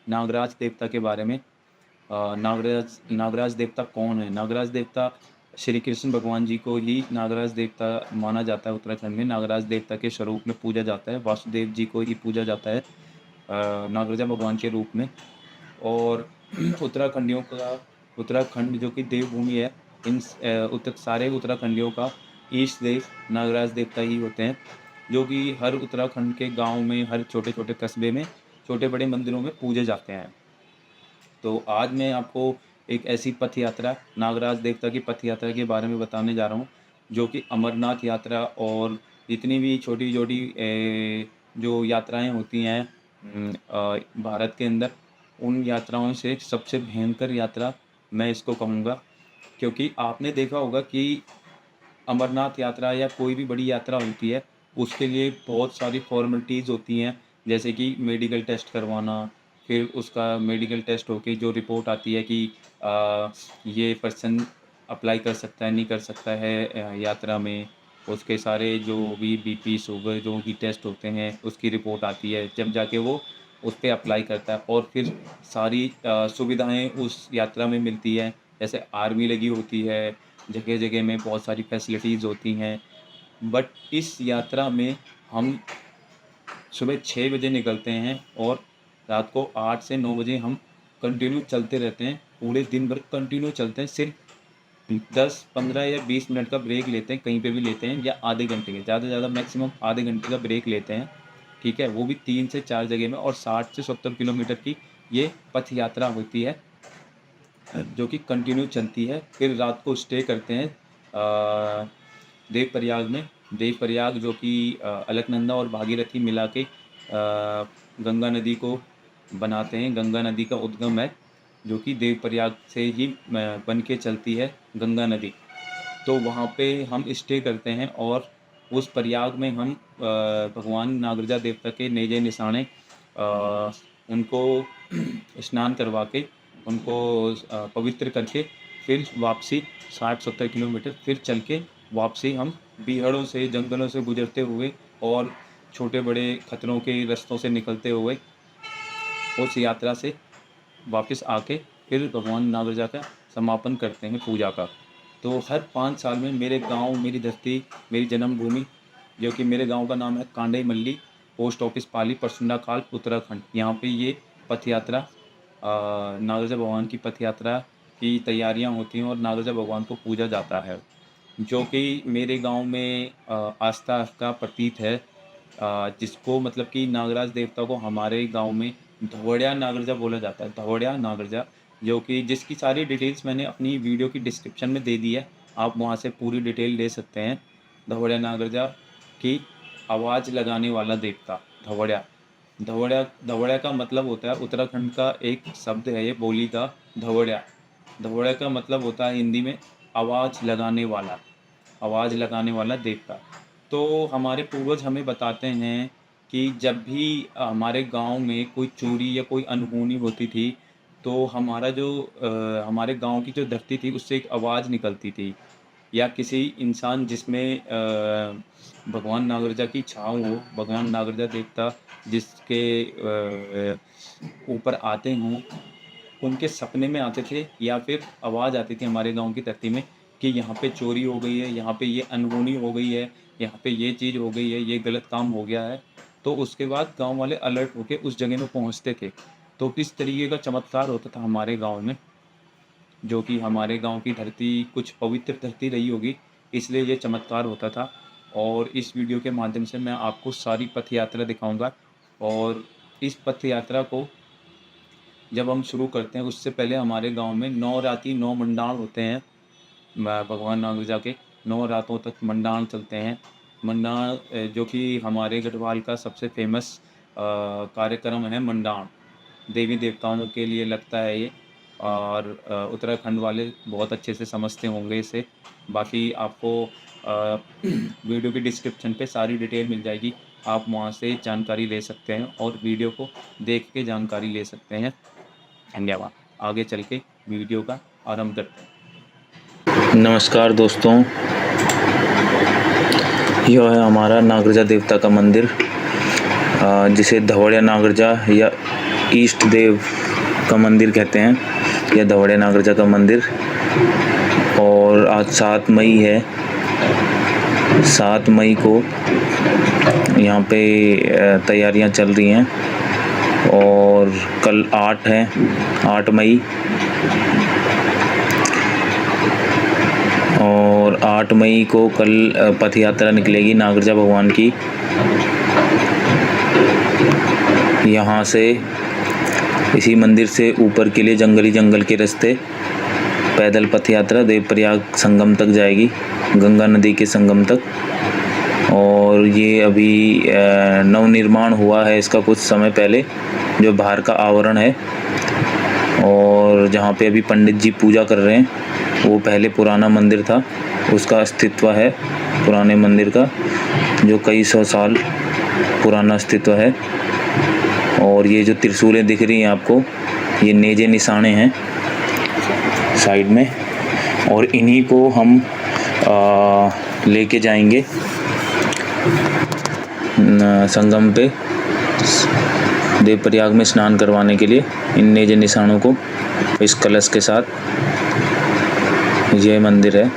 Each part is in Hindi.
नागराज देवता के बारे में। नागराज नागराज देवता कौन है? नागराज देवता श्री कृष्ण भगवान जी को ही नागराज देवता माना जाता है। उत्तराखंड में नागराज देवता के स्वरूप में पूजा जाता है। वासुदेव जी को ही पूजा जाता है नागराजा भगवान के रूप में। और उत्तराखंडियों का उत्तराखंड जो कि देवभूमि है, इन सारे उत्तराखंडियों का ईष्ट देव नागराज देवता ही होते हैं, जो कि हर उत्तराखंड के गांव में, हर छोटे छोटे कस्बे में, छोटे बड़े मंदिरों में पूजे जाते हैं। तो आज मैं आपको एक ऐसी पथ यात्रा, नागराज देवता की पथ यात्रा के बारे में बताने जा रहा हूँ, जो कि अमरनाथ यात्रा और जितनी भी छोटी छोटी जो यात्राएं होती हैं भारत के अंदर, उन यात्राओं से सबसे भयंकर यात्रा मैं इसको कहूँगा। क्योंकि आपने देखा होगा कि अमरनाथ यात्रा या कोई भी बड़ी यात्रा होती है, उसके लिए बहुत सारी फॉर्मेलिटीज़ होती हैं, जैसे कि मेडिकल टेस्ट करवाना। फिर उसका मेडिकल टेस्ट होके जो रिपोर्ट आती है कि ये पर्सन अप्लाई कर सकता है, नहीं कर सकता है यात्रा में। उसके सारे जो भी बीपी, शुगर जो भी टेस्ट होते हैं, उसकी रिपोर्ट आती है, जब जाके वो उस पे अप्लाई करता है। और फिर सारी सुविधाएं उस यात्रा में मिलती है, जैसे आर्मी लगी होती है, जगह जगह में बहुत सारी फैसिलिटीज़ होती हैं। बट इस यात्रा में हम सुबह 6 बजे निकलते हैं और रात को 8 से 9 बजे हम कंटिन्यू चलते रहते हैं। पूरे दिन भर कंटिन्यू चलते हैं। सिर्फ 10, 15 या 20 मिनट का ब्रेक लेते हैं, कहीं पे भी लेते हैं, या आधे घंटे के, ज़्यादा से ज़्यादा मैक्सिमम आधे घंटे का ब्रेक लेते हैं। ठीक है, वो भी 3 से 4 जगह में। और 60 से 70 किलोमीटर की ये पथ यात्रा होती है, जो कि कंटिन्यू चलती है। फिर रात को स्टे करते हैं देवप्रयाग में। देवप्रयाग जो कि अलकनंदा और भागीरथी मिला के गंगा नदी को बनाते हैं। गंगा नदी का उद्गम है, जो कि देवप्रयाग से ही बन के चलती है गंगा नदी। तो वहाँ पे हम स्टे करते हैं और उस प्रयाग में हम भगवान नागराजा देवता के नेजे निशाने उनको स्नान करवा के, उनको पवित्र करके, फिर वापसी 60-70 किलोमीटर फिर चल के वापसी हम बीहड़ों से, जंगलों से गुजरते हुए और छोटे बड़े खतरों के रास्तों से निकलते हुए उस यात्रा से वापस आके फिर भगवान नागराजा का समापन करते हैं पूजा का। तो हर 5 साल में मेरे गांव, मेरी धरती, मेरी जन्मभूमि, जो कि मेरे गांव का नाम है कांडई मल्ली, पोस्ट ऑफिस पाली, परसुंडा खाल, उत्तराखंड। यहाँ पे ये पथ यात्रा, नागराजा भगवान की पथ यात्रा की तैयारियां होती हैं और नागराजा भगवान को पूजा जाता है, जो कि मेरे गांव में आस्था का प्रतीक है। जिसको मतलब कि नागराज देवता को हमारे गांव में धवड़िया नागराजा बोला जाता है। धवड़िया नागराजा, जो कि जिसकी सारी डिटेल्स मैंने अपनी वीडियो की डिस्क्रिप्शन में दे दी है, आप वहां से पूरी डिटेल ले सकते हैं। धवड़िया नागराजा की आवाज़ लगाने वाला देवता धवड़िया। धवड़िया धवड़िया का मतलब होता है, उत्तराखंड का एक शब्द है ये बोली का, धवड़िया। धवड़िया का मतलब होता है हिंदी में आवाज़ लगाने वाला, आवाज़ लगाने वाला देवता। तो हमारे पूर्वज हमें बताते हैं कि जब भी हमारे गांव में कोई चोरी या कोई अनहोनी होती थी, तो हमारे गांव की जो धरती थी उससे एक आवाज़ निकलती थी, या किसी इंसान जिसमें भगवान नागराजा की छाँव हो, भगवान नागराजा देवता जिसके ऊपर आते हों, उनके सपने में आते थे, या फिर आवाज़ आती थी हमारे गांव की धरती में कि यहाँ पे चोरी हो गई है, यहाँ पे ये अनहोनी हो गई है, यहाँ पे ये चीज़ हो गई है, ये गलत काम हो गया है। तो उसके बाद गांव वाले अलर्ट होके उस जगह में पहुँचते थे। तो किस तरीके का चमत्कार होता था हमारे गांव में, जो कि हमारे गांव की धरती कुछ पवित्र धरती रही होगी, इसलिए ये चमत्कार होता था। और इस वीडियो के माध्यम से मैं आपको सारी पथ यात्रा दिखाऊंगा। और इस पथ यात्रा को जब हम शुरू करते हैं, उससे पहले हमारे गांव में 9 राती 9 मंडाण होते हैं। भगवान नागराजा के 9 रातों तक मंडाण चलते हैं। मंडाण जो कि हमारे गढ़वाल का सबसे फेमस कार्यक्रम है मंडाण, देवी देवताओं के लिए लगता है ये। और उत्तराखंड वाले बहुत अच्छे से समझते होंगे इसे। बाकी आपको वीडियो की डिस्क्रिप्शन पे सारी डिटेल मिल जाएगी, आप वहाँ से जानकारी ले सकते हैं और वीडियो को देख के जानकारी ले सकते हैं। धन्यवाद। आगे चल के वीडियो का आरंभ करते हैं। नमस्कार दोस्तों, यह है हमारा नागराजा देवता का मंदिर, जिसे धवड़िया नागराजा या ईष्ट देव का मंदिर कहते हैं, या धवड़े नागराजा का मंदिर। और आज 7 मई है। 7 मई को यहाँ पे तैयारियाँ चल रही हैं और कल 8 है, 8 मई। और 8 मई को कल पथ यात्रा निकलेगी नागराजा भगवान की। यहाँ से इसी मंदिर से ऊपर के लिए जंगल के रास्ते पैदल पथ यात्रा देवप्रयाग संगम तक जाएगी, गंगा नदी के संगम तक। और ये अभी नवनिर्माण हुआ है इसका कुछ समय पहले, जो बाहर का आवरण है। और जहाँ पे अभी पंडित जी पूजा कर रहे हैं वो पहले पुराना मंदिर था, उसका अस्तित्व है पुराने मंदिर का, जो कई 100 साल पुराना अस्तित्व है। और ये जो त्रिशूलें दिख रही हैं आपको, ये नेजे निशाने हैं साइड में, और इन्हीं को हम लेके जाएंगे संगम पे देवप्रयाग में स्नान करवाने के लिए। इन नेजे निशानों को इस कलश के साथ, ये मंदिर है।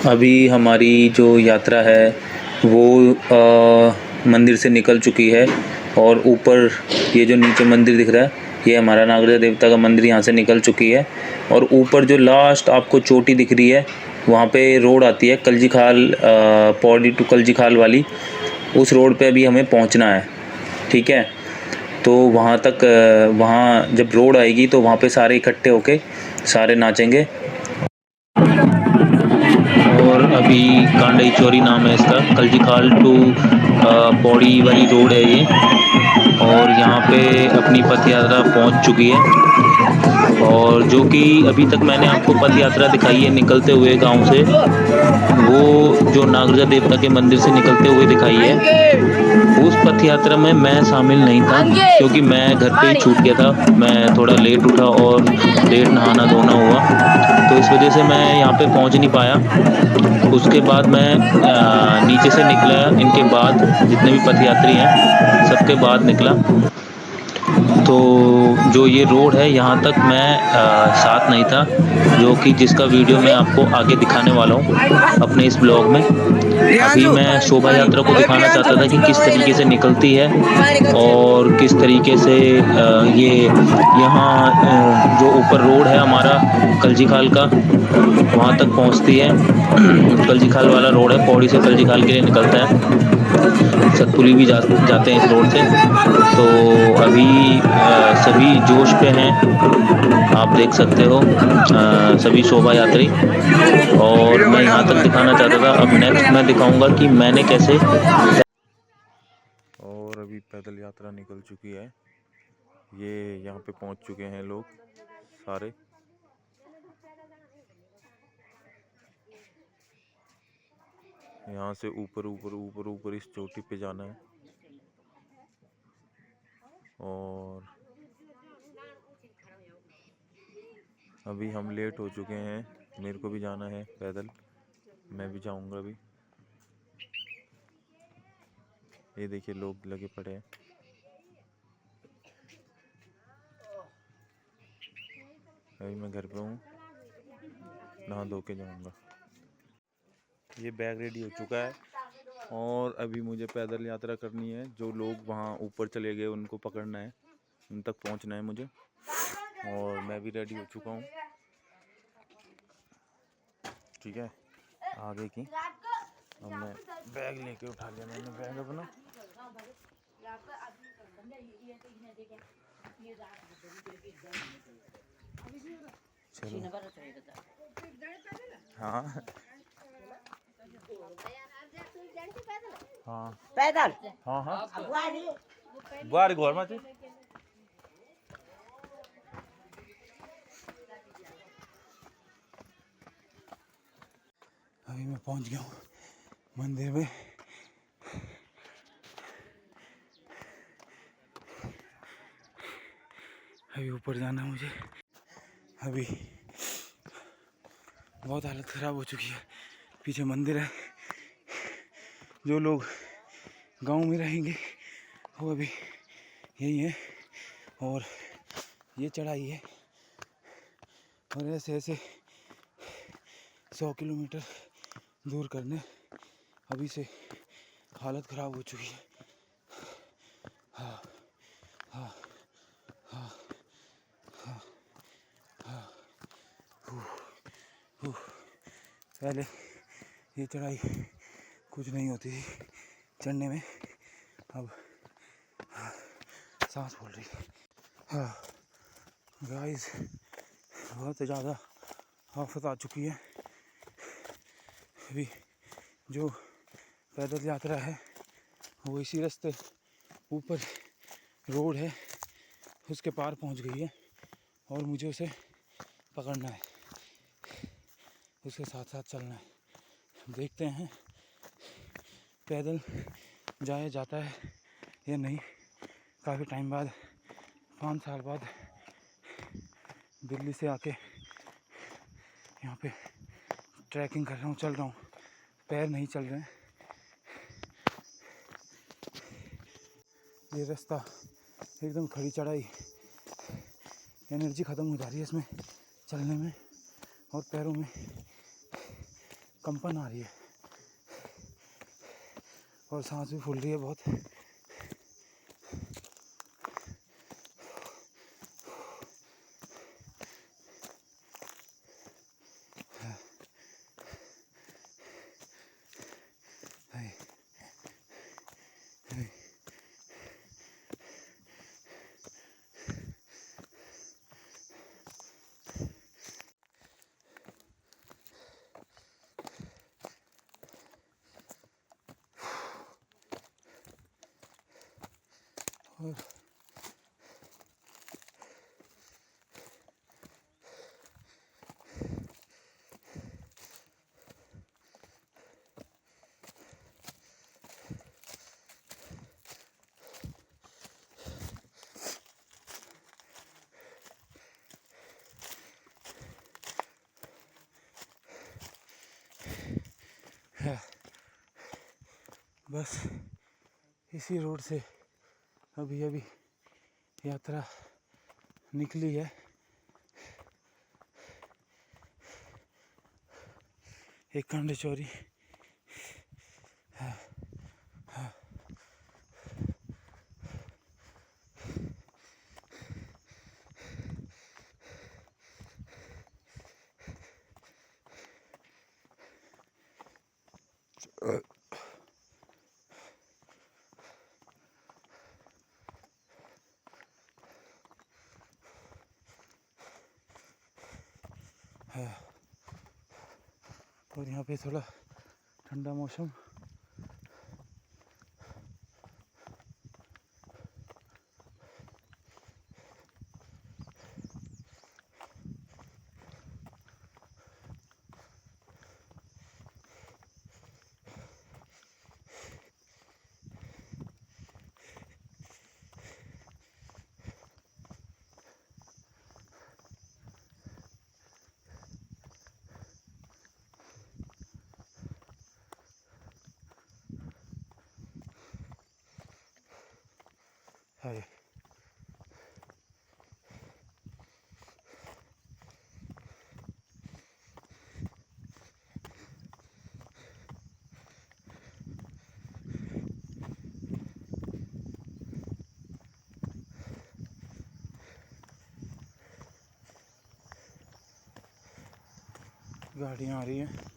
अभी हमारी जो यात्रा है वो मंदिर से निकल चुकी है और ऊपर ये जो नीचे मंदिर दिख रहा है ये हमारा नागराजा देवता का मंदिर यहाँ से निकल चुकी है। और ऊपर जो लास्ट आपको चोटी दिख रही है वहाँ पे रोड आती है कलजी खाल, पौड़ी टू कलजी खाल वाली, उस रोड पे अभी हमें पहुँचना है। ठीक है, तो वहाँ तक, वहाँ जब रोड आएगी तो वहाँ पे सारे इकट्ठे होके सारे नाचेंगे। और अभी कांडई चोरी नाम है इसका, कलजी खाल टू पौड़ी वाली रोड है ये। और यहाँ पे अपनी पथ यात्रा पहुँच चुकी है, और जो कि अभी तक मैंने आपको पथ यात्रा दिखाई है निकलते हुए गांव से, वो जो नागराजा देवता के मंदिर से निकलते हुए दिखाई है, उस पथ यात्रा में मैं शामिल नहीं था क्योंकि मैं घर पे ही छूट गया था। मैं थोड़ा लेट उठा और लेट नहाना धोना हुआ, तो इस वजह से मैं यहाँ पे पहुँच नहीं पाया। उसके बाद मैं नीचे से निकला, इनके बाद जितने भी पथ यात्री हैं सबके बाद निकला। तो जो ये रोड है यहाँ तक मैं साथ नहीं था, जो कि जिसका वीडियो मैं आपको आगे दिखाने वाला हूँ अपने इस ब्लॉग में। अभी मैं शोभा यात्रा को दिखाना चाहता था कि किस तरीके से निकलती है और किस तरीके से ये यहाँ जो ऊपर रोड है हमारा कलजी खाल का, वहाँ तक पहुँचती है। कलजी खाल वाला रोड है, पौड़ी से कलजी खाल के लिए निकलता है। सतपुली भी जाते हैं इस रोड से। तो अभी सभी जोश पे हैं, आप देख सकते हो सभी शोभा यात्री, और मैं यहाँ तक दिखाना चाहता था। अब नेक्स्ट मैं दिखाऊंगा कि मैंने कैसे। और अभी पैदल यात्रा निकल चुकी है, ये यहाँ पे पहुँच चुके हैं लोग सारे। यहाँ से ऊपर ऊपर ऊपर ऊपर इस चोटी पे जाना है, और अभी हम लेट हो चुके हैं, मेरे को भी जाना है पैदल, मैं भी जाऊंगा अभी। ये देखिए लोग लगे पड़े हैं। अभी मैं घर पे हूँ, नहा धो के जाऊँगा। ये बैग रेडी हो चुका है, और अभी मुझे पैदल यात्रा करनी है। जो लोग वहाँ ऊपर चले गए उनको पकड़ना है, उन तक पहुँचना है मुझे, और मैं भी रेडी हो चुका हूँ। ठीक है, आगे की अब मैं बैग लेके उठा लिया मैंने, बैग अपना। चलो हाँ हाँ पैदल हाँ हाँ बुआरी घर में। अभी मैं पहुंच गया हूँ मंदिर में। अभी ऊपर जाना मुझे। अभी बहुत हालत ख़राब हो चुकी है, पीछे मंदिर है। जो लोग गांव में रहेंगे वो अभी यही है, और ये चढ़ाई है, और ऐसे ऐसे 100 किलोमीटर दूर करने। अभी से हालत ख़राब हो चुकी है। हाँ हाँ हाँ हाँ हाँ। पहले ये चढ़ाई कुछ नहीं होती थी चढ़ने में, अब सांस फूल रही है। हाँ गाइस, बहुत ज़्यादा आफत आ चुकी है। अभी जो पैदल यात्रा है वो इसी रास्ते ऊपर रोड है उसके पार पहुंच गई है, और मुझे उसे पकड़ना है, उसके साथ साथ चलना है। देखते हैं पैदल जाया जाता है या नहीं। काफ़ी टाइम बाद, 5 साल बाद दिल्ली से आके यहाँ पे ट्रैकिंग कर रहा हूँ, चल रहा हूँ, पैर नहीं चल रहे हैं। ये रास्ता एकदम खड़ी चढ़ाई, एनर्जी ख़त्म हो जा रही है इसमें चलने में, और पैरों में कंपन आ रही है, और सांस भी फूल रही है बहुत। और बस इसी रोड से अभी अभी यात्रा निकली है। एक कांडेचौरी और यहाँ पे थोड़ा ठंडा मौसम। है गाड़ियाँ आ रही हैं।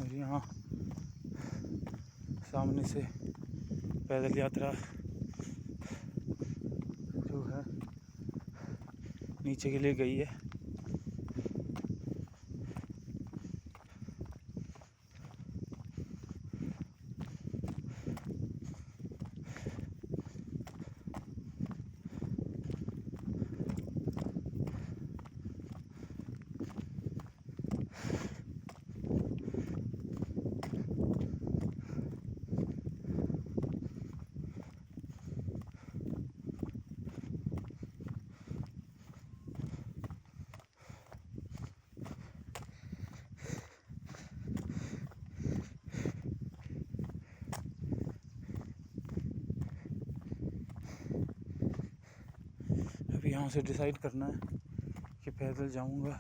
और यहाँ सामने से पैदल यात्रा जो है नीचे के लिए गई है। अभी यहाँ से डिसाइड करना है कि पैदल जाऊँगा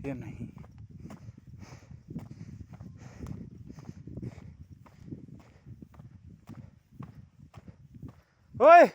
या नहीं। ओए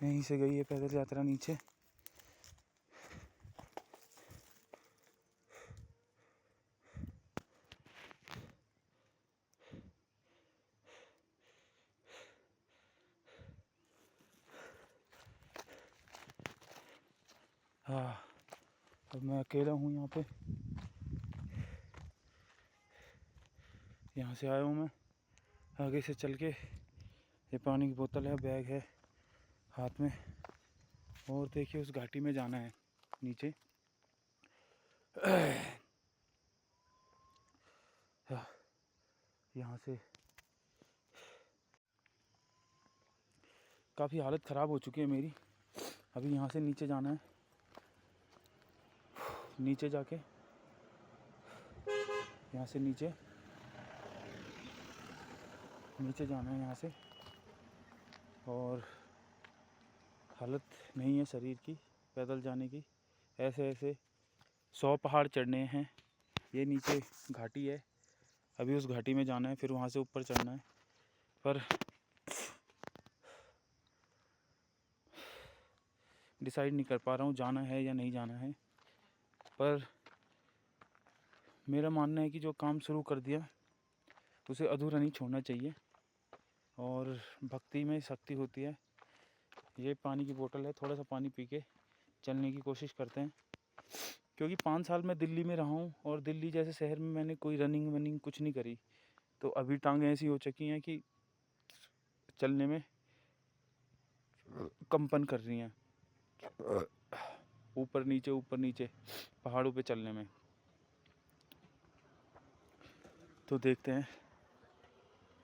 यहीं से गई है पैदल यात्रा नीचे। हाँ, अब मैं अकेला हूँ यहाँ पे। यहाँ से आया हूँ मैं, आगे से चल के। ये पानी की बोतल है, बैग है हाथ में, और देखिए उस घाटी में जाना है नीचे। यहाँ से काफ़ी हालत ख़राब हो चुकी है मेरी। अभी यहाँ से नीचे जाना है, नीचे जाके यहाँ से नीचे जाना है यहाँ से। और हालत नहीं है शरीर की पैदल जाने की। ऐसे ऐसे 100 पहाड़ चढ़ने हैं। ये नीचे घाटी है, अभी उस घाटी में जाना है, फिर वहाँ से ऊपर चढ़ना है। पर डिसाइड नहीं कर पा रहा हूँ जाना है या नहीं जाना है। पर मेरा मानना है कि जो काम शुरू कर दिया उसे अधूरा नहीं छोड़ना चाहिए, और भक्ति में शक्ति होती है। ये पानी की बोतल है, थोड़ा सा पानी पी के चलने की कोशिश करते हैं। क्योंकि 5 साल मैं दिल्ली में रहा हूँ, और दिल्ली जैसे शहर में मैंने कोई रनिंग वनिंग कुछ नहीं करी। तो अभी टांगें ऐसी हो चुकी हैं कि चलने में कंपन कर रही हैं, ऊपर नीचे पहाड़ों पे चलने में। तो देखते हैं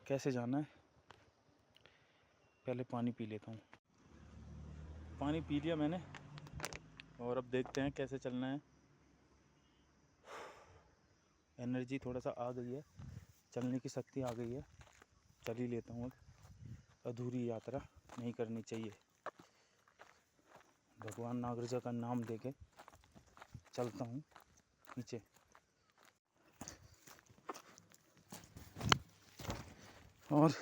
कैसे जाना है। पहले पानी पी लेता हूँ। पानी पी लिया मैंने, और अब देखते हैं कैसे चलना है। एनर्जी थोड़ा सा आ गई है, चलने की शक्ति आ गई है। चल ही लेता हूँ। अब अधूरी यात्रा नहीं करनी चाहिए। भगवान नागराजा का नाम लेके चलता हूँ नीचे। और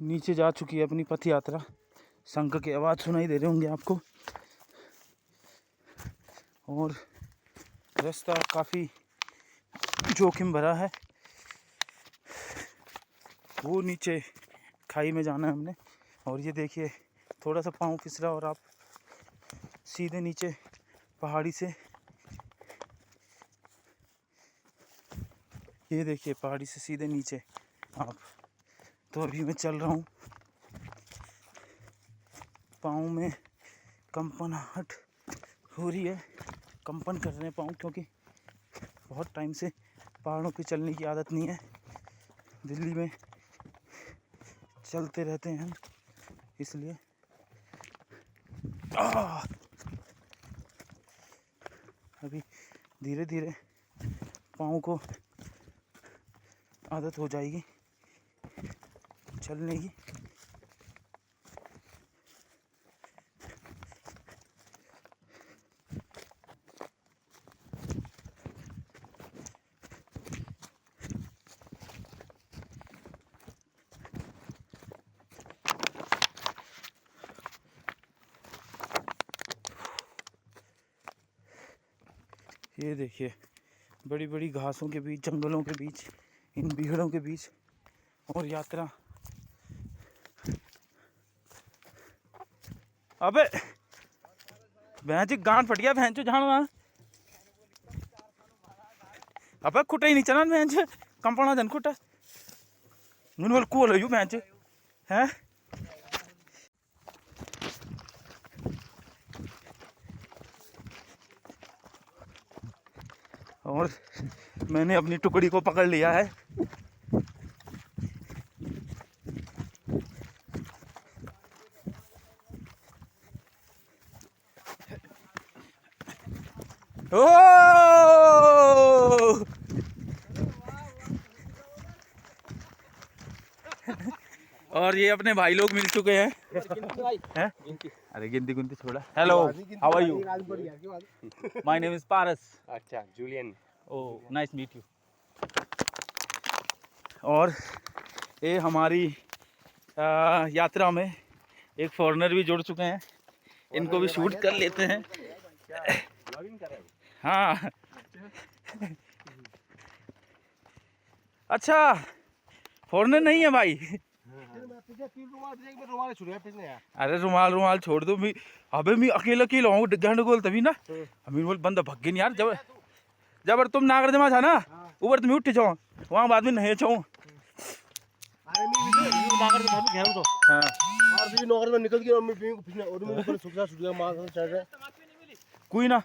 नीचे जा चुकी है अपनी पथ यात्रा। शंख की आवाज़ सुनाई दे रहे होंगे आपको। और रास्ता काफ़ी जोखिम भरा है। वो नीचे खाई में जाना है हमने। और ये देखिए थोड़ा सा पाँव फिसला और आप सीधे नीचे पहाड़ी से, ये देखिए पहाड़ी से सीधे नीचे आप। तो अभी मैं चल रहा हूँ, पाँव में कंपनाहट हो रही है, कंपन कर रहे हैं पाँव, क्योंकि बहुत टाइम से पहाड़ों पे चलने की आदत नहीं है। दिल्ली में चलते रहते हैं हम, इसलिए अभी धीरे धीरे पाँव को आदत हो जाएगी चलने की। ये देखिए बड़ी बड़ी घासों के बीच, जंगलों के बीच, इन भीड़ों के बीच और यात्रा। अबे भैंस जी गांड फट गया भैंस जान वहाँ। अबे खुटा ही नहीं चला भैंस कंपना जन खुटा नुन वाल को लो भैंस हैं। और मैंने अपनी टुकड़ी को पकड़ लिया है। ओ और ये अपने भाई लोग मिल चुके हैं। हैं? अरे गिनती गुनती छोड़ा। Hello, how are you? My name is Paras. अच्छा, Julian. Oh nice meet you. और ये हमारी यात्रा में एक फॉरेनर भी जुड़ चुके हैं, इनको भी शूट कर लेते हैं। हाँ अच्छा, फॉरेनर नहीं है भाई। अरे रुमाल रुमाल छोड़ दो। मैं अबे मैं अकेला अकेला हूँ गंडगोल तभी ना। अमीन बोल बंदा भग गए नहीं यार। जब जब तुम नागर जमा था ना ऊपर तुम्हें उठ जाओ वहाँ बाद में नहीं चाहूँ। हाँ कोई ना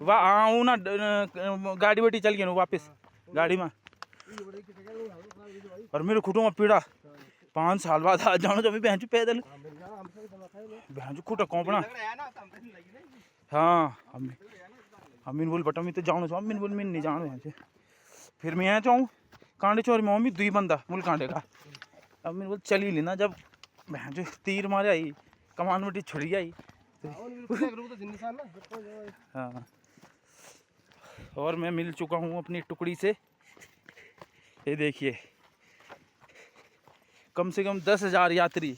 आऊँ ना गाड़ी वाड़ी चल गई वापस गाड़ी में। और मेरे खुटों में पीड़ा 5 साल बाद आ जानो जब बहन पैदल बहन खुटा कौपना। हाँ अमीन बोल बटा मैं तो जानो चाहूँ। अमीन बोल मैं नहीं जानो यहाँ से। फिर मैं यहाँ चाहूँ कांडे चोरी मम्मी 2 बंदा मुल कांडे का। अमीन बोल चल ही लेना। जब बहन जो तीर मारे आई कमान में छुड़ी आई। हाँ और मैं मिल चुका हूँ अपनी टुकड़ी से। ये देखिए कम से कम 10,000 यात्री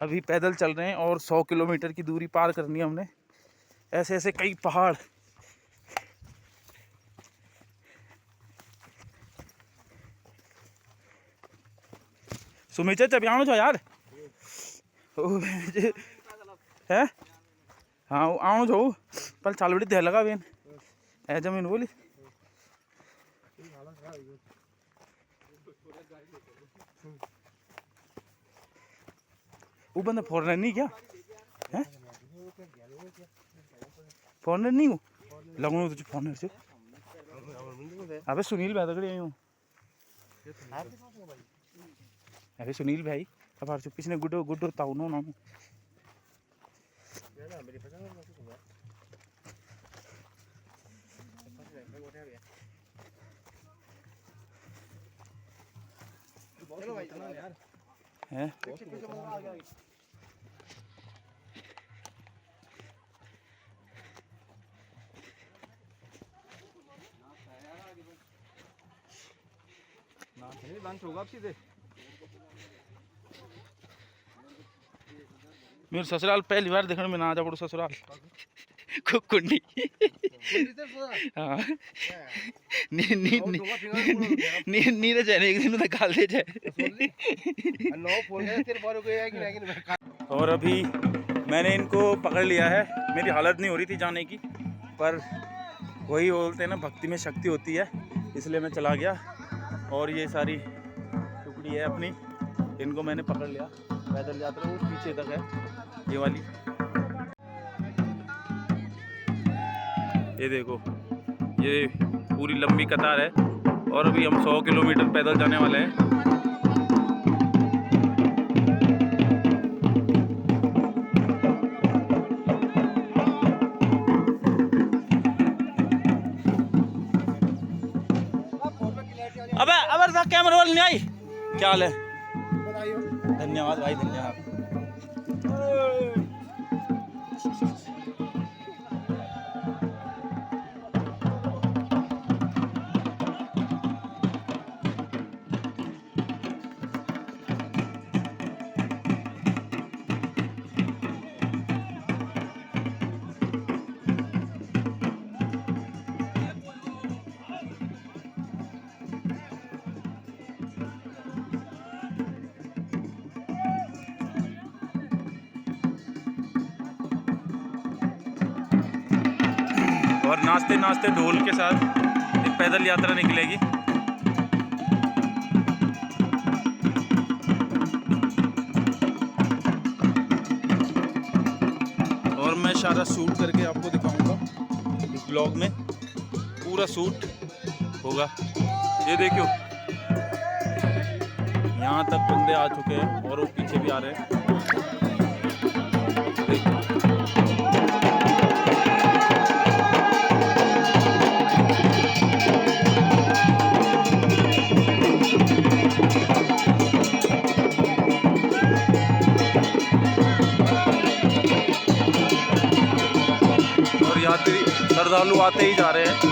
अभी पैदल चल रहे हैं और 100 किलोमीटर की दूरी पार करनी है हमने। ऐसे ऐसे कई पहाड़। सुमित चाचा आनो छो यार है। हाँ आनो छो पर चाल बड़ी देर लगा बेन ऐ जमीन बोली। वो बंदा फॉरनर नहीं क्या है? फॉरनर नहीं हूँ लगनो तुझे फॉरनर से। अबे सुनील भाई तगड़ी आई हूँ। अरे सुनील भाई अब पिछले गुड्डो गुड्डो ताऊ नो नाम है। मेरे ससुराल पहली बार देखने में ना जा पड़ो ससुराल कुंडी। हाँ नीरज है एक दिन निकाल दे जाए। और अभी मैंने इनको पकड़ लिया है। मेरी हालत नहीं हो रही थी जाने की पर वही बोलते हैं ना भक्ति में शक्ति होती है इसलिए मैं चला गया। और ये सारी टुकड़ी है अपनी इनको मैंने पकड़ लिया। पैदल यात्रा वो पीछे तक है ये वाली। ये देखो ये पूरी लंबी कतार है और अभी हम 100 किलोमीटर पैदल जाने वाले हैं। अबे अबर कैमरा वाली नहीं आई क्या हाल है? धन्यवाद भाई धन्यवाद। और नाचते नाचते ढोल के साथ एक पैदल यात्रा निकलेगी। और मैं सारा शूट करके आपको दिखाऊंगा इस ब्लॉग में। पूरा शूट होगा। ये देखियो यहाँ तक बंदे आ चुके हैं और वो पीछे भी आ रहे हैं। यात्री श्रद्धालु आते ही जा रहे हैं।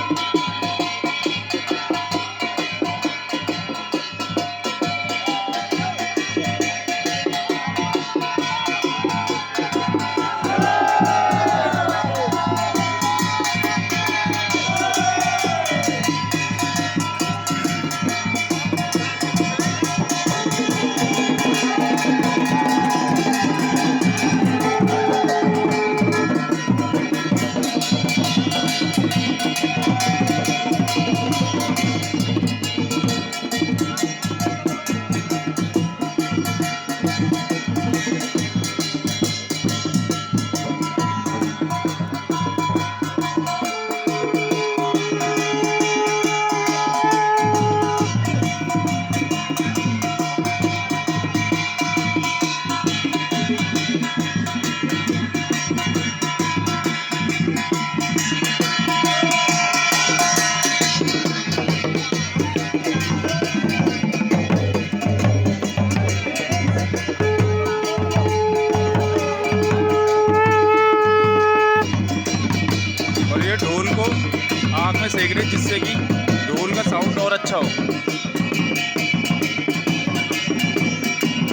अच्छा हो।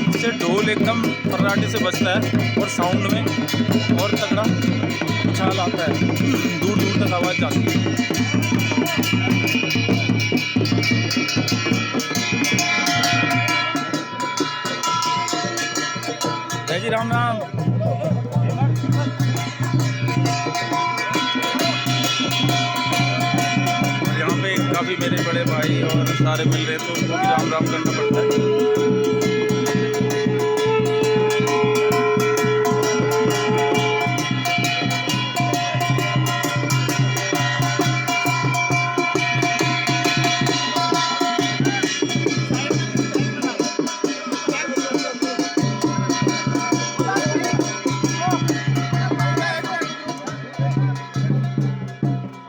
इससे ढोल एकदम फर्राटे से बजता है और साउंड में और तगड़ा उछाल आता है, दूर दूर तक आवाज़ जाती है। जय जी राम राम। और यहाँ पे काफ़ी मेरे बड़े भाई और सारे मिल रहे हैं तो उनको भी राम राम करना पड़ता है।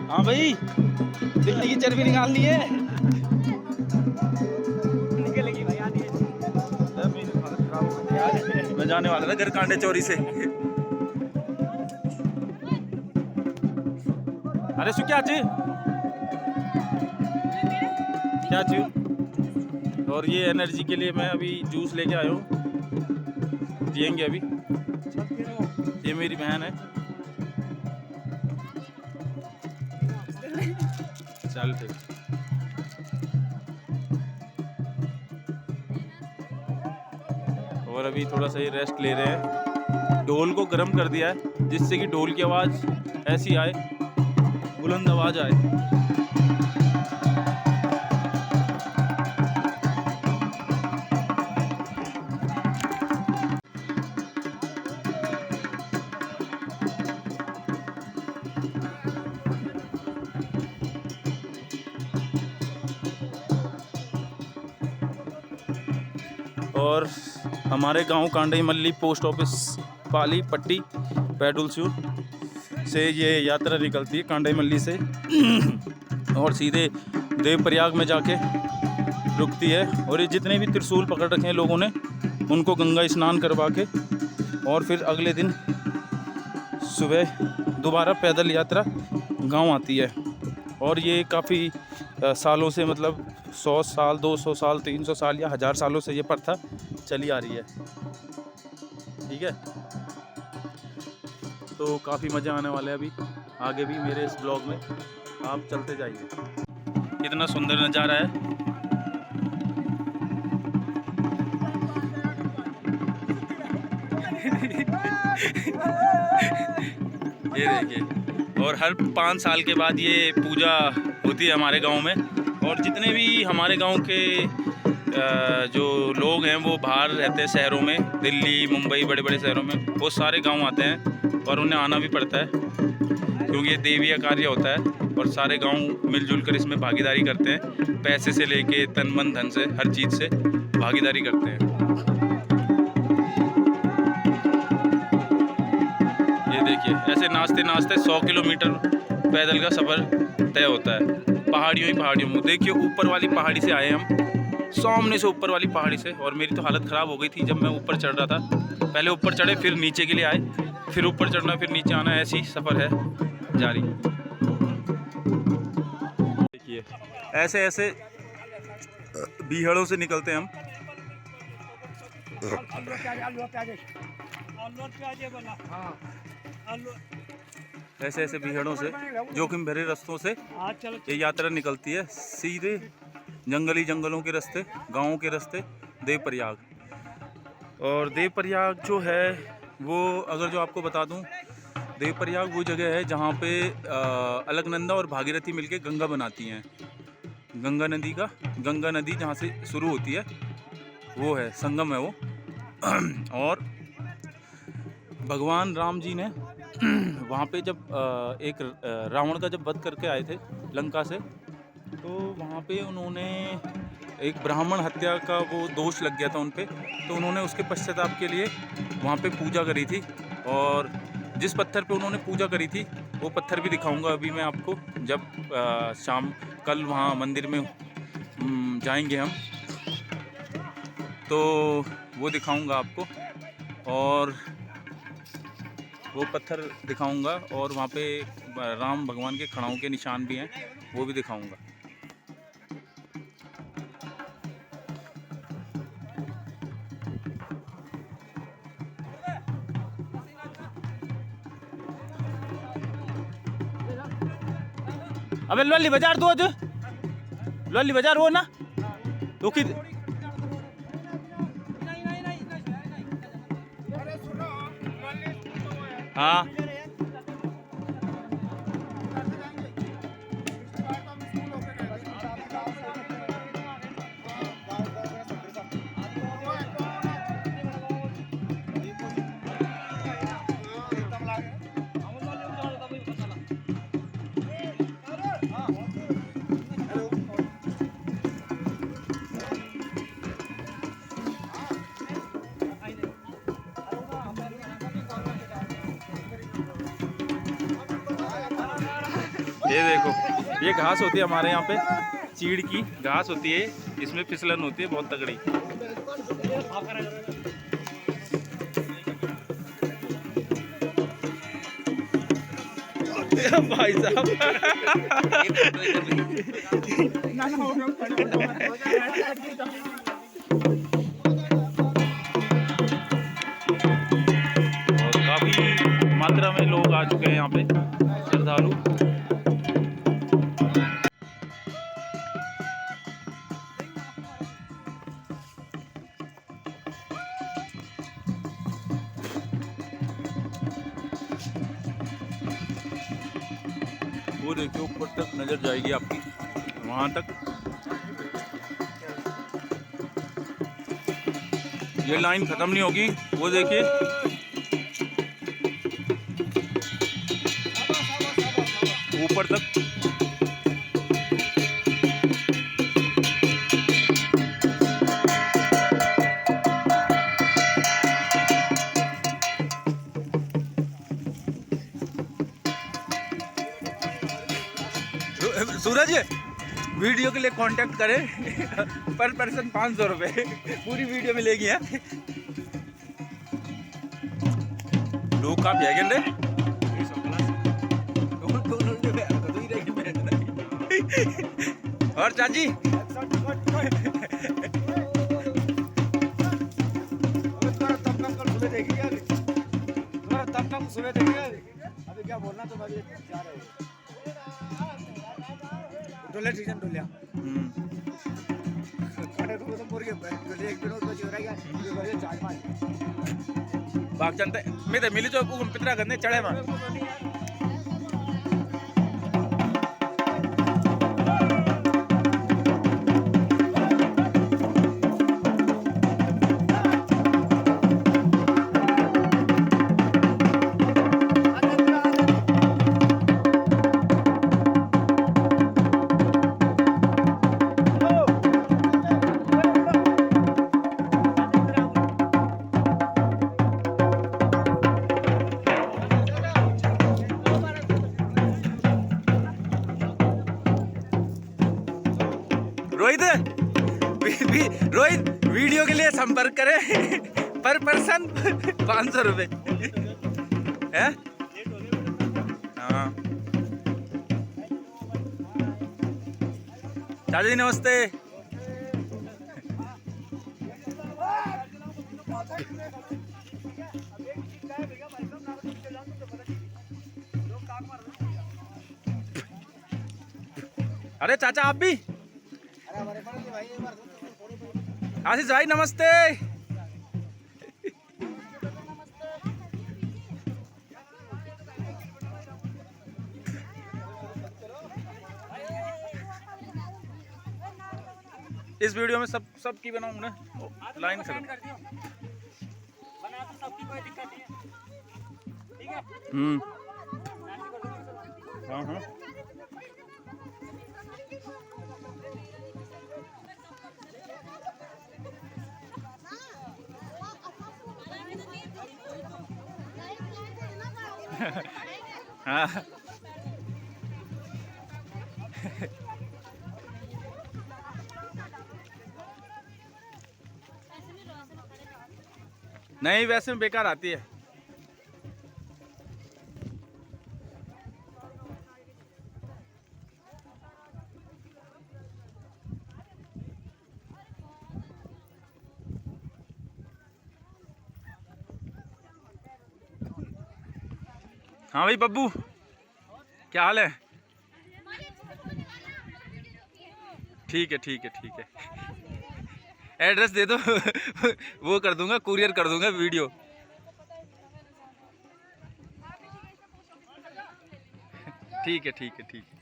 हाँ भाई, दिल्ली की चर्बी निकालनी है। निकलेगी भाई, आनी है। मैं जाने वाला था घर कांडे चोरी से। अरे सु क्या चाहिए, क्या चाहिए? और ये एनर्जी के लिए मैं अभी जूस लेके आया हूँ, पियेंगे अभी। ये मेरी बहन है। चल ठीक। और अभी थोड़ा सा ही रेस्ट ले रहे हैं। ढोल को गर्म कर दिया है जिससे कि ढोल की आवाज़ ऐसी आए, बुलंद आवाज़ आए। और हमारे गांव कांडई मल्ली पोस्ट ऑफिस पाली पट्टी पैडुलस्यूर से ये यात्रा निकलती है कांडई मल्ली से और सीधे देवप्रयाग में जाके रुकती है। और ये जितने भी त्रिशूल पकड़ रखे हैं लोगों ने उनको गंगा स्नान करवा के और फिर अगले दिन सुबह दोबारा पैदल यात्रा गांव आती है। और ये काफ़ी सालों से, मतलब 100 साल 200 साल 300 साल या 1000 सालों से ये प्रथा चली आ रही है। ठीक है, तो काफ़ी मज़ा आने वाला है अभी आगे भी मेरे इस ब्लॉग में, आप चलते जाइए। कितना सुंदर नज़ारा है। ये देखिए, और हर 5 साल के बाद ये पूजा होती है हमारे गांव में। और जितने भी हमारे गांव के जो लोग हैं वो बाहर रहते हैं शहरों में, दिल्ली मुंबई बड़े बड़े शहरों में, वो सारे गांव आते हैं और उन्हें आना भी पड़ता है क्योंकि ये देवीय कार्य होता है। और सारे गांव मिलजुल कर इसमें भागीदारी करते हैं, पैसे से लेके तन मन धन से हर चीज़ से भागीदारी करते हैं। ये देखिए, ऐसे नाचते नाचते 100 किलोमीटर पैदल का सफ़र तय होता है पहाड़ियों ही पहाड़ियों में। देखिए, ऊपर वाली पहाड़ी से आए हम, सामने से ऊपर वाली पहाड़ी से। और मेरी तो हालत ख़राब हो गई थी जब मैं ऊपर चढ़ रहा था। पहले ऊपर चढ़े, फिर नीचे के लिए आए, फिर ऊपर चढ़ना, फिर नीचे आना, ऐसी सफ़र है जारी। देखिए, ऐसे ऐसे बीहड़ों से निकलते हैं हम। ऐसे ऐसे बीहड़ों से, जोखिम भरे रास्तों से ये यात्रा निकलती है सीधे जंगलों के रास्ते, गाँवों के रास्ते देवप्रयाग। और देवप्रयाग जो है वो, अगर जो आपको बता दूं, देवप्रयाग वो जगह है जहाँ पे अलकनंदा और भागीरथी मिलके गंगा बनाती हैं। गंगा नदी जहाँ से शुरू होती है वो है, संगम है वो। और भगवान राम जी ने वहाँ पे जब एक रावण का जब वध करके आए थे लंका से, तो वहाँ पे उन्होंने एक ब्राह्मण हत्या का वो दोष लग गया था उन पे, तो उन्होंने उसके पश्चाताप के लिए वहाँ पे पूजा करी थी। और जिस पत्थर पे उन्होंने पूजा करी थी वो पत्थर भी दिखाऊंगा अभी मैं आपको, जब कल वहाँ मंदिर में जाएंगे हम, तो वो दिखाऊंगा आपको। और वो पत्थर दिखाऊंगा और वहाँ पे राम भगवान के खड़ाओं के निशान भी हैं, वो भी दिखाऊंगा। अबे लॉली बाजार तो आज लॉली बाजार हो ना तो कि हाँ ये देखो ये घास होती है हमारे यहाँ पे चीड़ की घास होती है इसमें फिसलन होती है बहुत तगड़ी भाई साहब और काफी मात्रा में लोग आ चुके हैं यहाँ पे श्रद्धालु वो देखिए ऊपर तक नजर जाएगी आपकी वहां तक ये लाइन खत्म नहीं होगी वो देखिए ऊपर तक सूरज वीडियो के लिए कांटेक्ट करें पर पर्सन 500 रुपये पूरी वीडियो मिलेगी है लोग काफी है रे और चाची अभी क्या बोलना तो भाई जा रहे हो डोले सीजन डोलिया खाने को तो पूरी डोले एक दिन और बच रहा है ये चाय मार बाग चलते मैं तो मिली जो पितरा करने चढ़े मां रोहित वीडियो के लिए संपर्क करें पर पर्सन 500 रुपये है हाँ चाचा जी नमस्ते अरे चाचा आप भी आशीष भाई नमस्ते इस वीडियो में सब की बनाऊंगा ना लाइन से हाँ हाँ हाँ नहीं वैसे में बेकार आती है हाँ भाई बब्बू क्या हाल है ठीक है ठीक है ठीक है, एड्रेस दे दो वो कर दूंगा, कुरियर कर दूंगा वीडियो। ठीक है ठीक है ठीक है।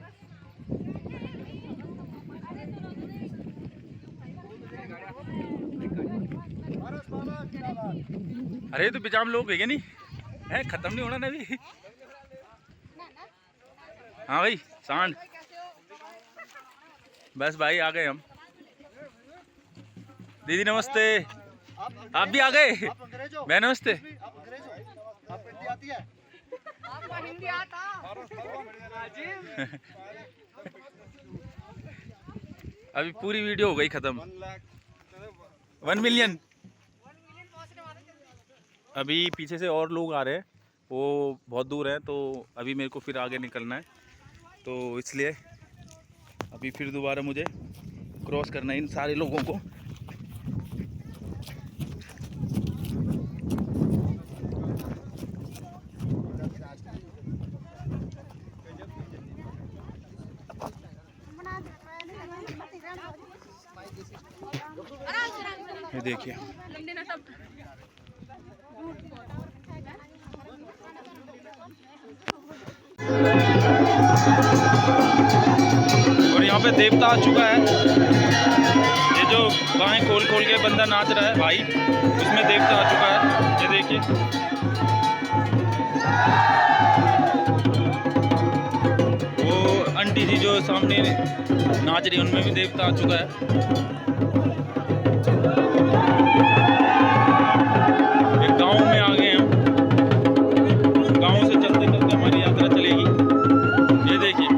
अरे तो बिजाम लोग है नहीं है, खत्म नहीं होना ना अभी। हाँ भाई सांड, बस भाई आ गए हम। दीदी नमस्ते, आप भी आ गए? मैं नमस्ते। अभी पूरी वीडियो हो गई खत्म। 1 मिलियन। अभी पीछे से और लोग आ रहे हैं, वो बहुत दूर हैं, तो अभी मेरे को फिर आगे निकलना है, तो इसलिए अभी फिर दोबारा मुझे क्रॉस करना है इन सारे लोगों को। ये देखिए और यहाँ पे देवता आ चुका है। ये जो बाएं खोल खोल के बंदा नाच रहा है भाई, उसमें देवता आ चुका है। ये देखिए वो आंटी जी जो सामने नाच रही है, उनमें भी देवता आ चुका है। एक गांव में आ गए हम, गांव से चलते चलते हमारी यात्रा चलेगी। ये देखिए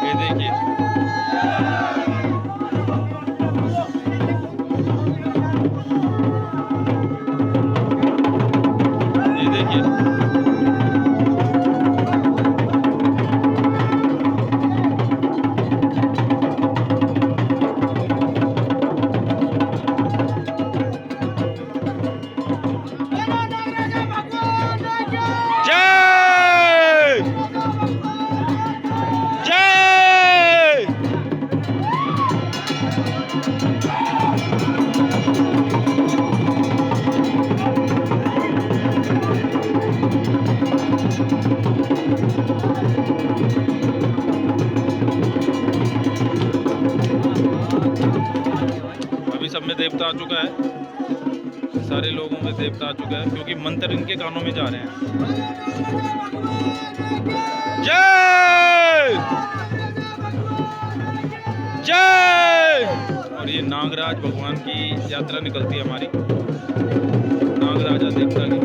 ये देखिए ये देखिए सब में देवता आ चुका है, सारे लोगों में देवता आ चुका है, क्योंकि मंत्र इनके कानों में जा रहे हैं। जय जय। और ये नागराज भगवान की यात्रा निकलती है हमारी, नागराजा देवता की।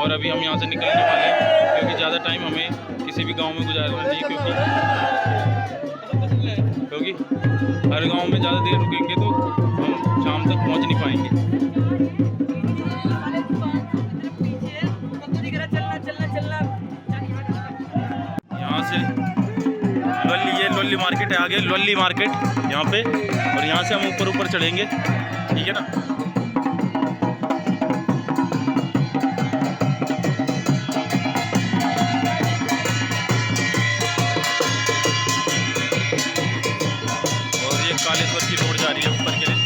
और अभी हम यहाँ से निकलने वाले हैं, क्योंकि ज़्यादा टाइम हमें किसी भी गांव में गुजारना नहीं, क्योंकि हर गांव में ज़्यादा देर रुकेंगे तो हम शाम तक पहुँच नहीं पाएंगे। यहाँ से ये लोली मार्केट है, आगे लोली मार्केट यहाँ पे, और यहाँ से हम ऊपर चढ़ेंगे, ठीक है ना। कालेश्वर की रोड जा रही है ऊपर के लिए।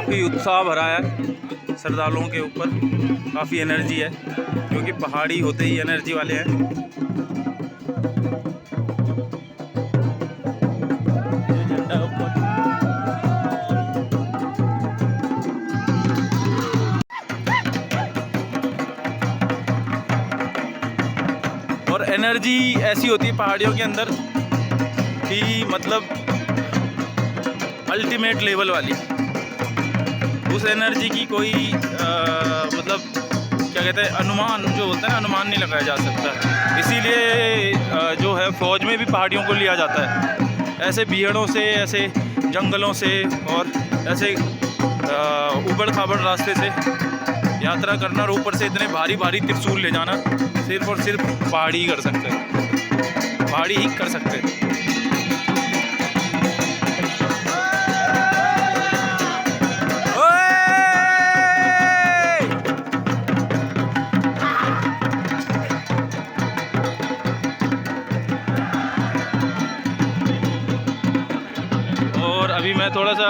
काफ़ी उत्साह भरा है श्रद्धालुओं के ऊपर, काफ़ी एनर्जी है क्योंकि पहाड़ी होते ही एनर्जी वाले हैं। ये झंडा ऊपर। और एनर्जी ऐसी होती है पहाड़ियों के अंदर कि मतलब अल्टीमेट लेवल वाली। उस एनर्जी की कोई मतलब क्या कहते हैं, अनुमान जो होता है ना, अनुमान नहीं लगाया जा सकता। इसीलिए जो है फौज में भी पहाड़ियों को लिया जाता है, ऐसे बीहड़ों से, ऐसे जंगलों से और ऐसे उबड़ खाबड़ रास्ते से यात्रा करना और ऊपर से इतने भारी भारी त्रिशूल ले जाना सिर्फ और सिर्फ पहाड़ी ही कर सकते हैं, पहाड़ी ही कर सकते हैं। और अभी मैं थोड़ा सा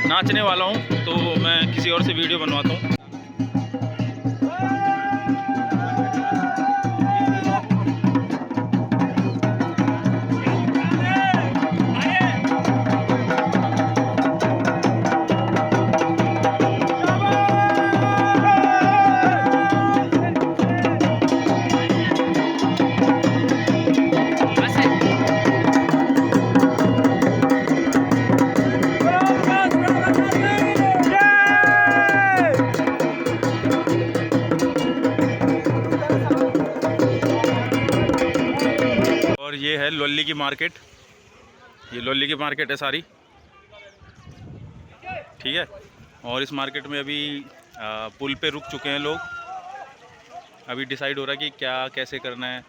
नाचने वाला हूँ, तो मैं किसी और से वीडियो बनवाता हूँ। और ये है लोली की मार्केट, ये लोली की मार्केट है सारी, ठीक है। और इस मार्केट में अभी पुल पे रुक चुके हैं लोग। अभी डिसाइड हो रहा है कि क्या कैसे करना है,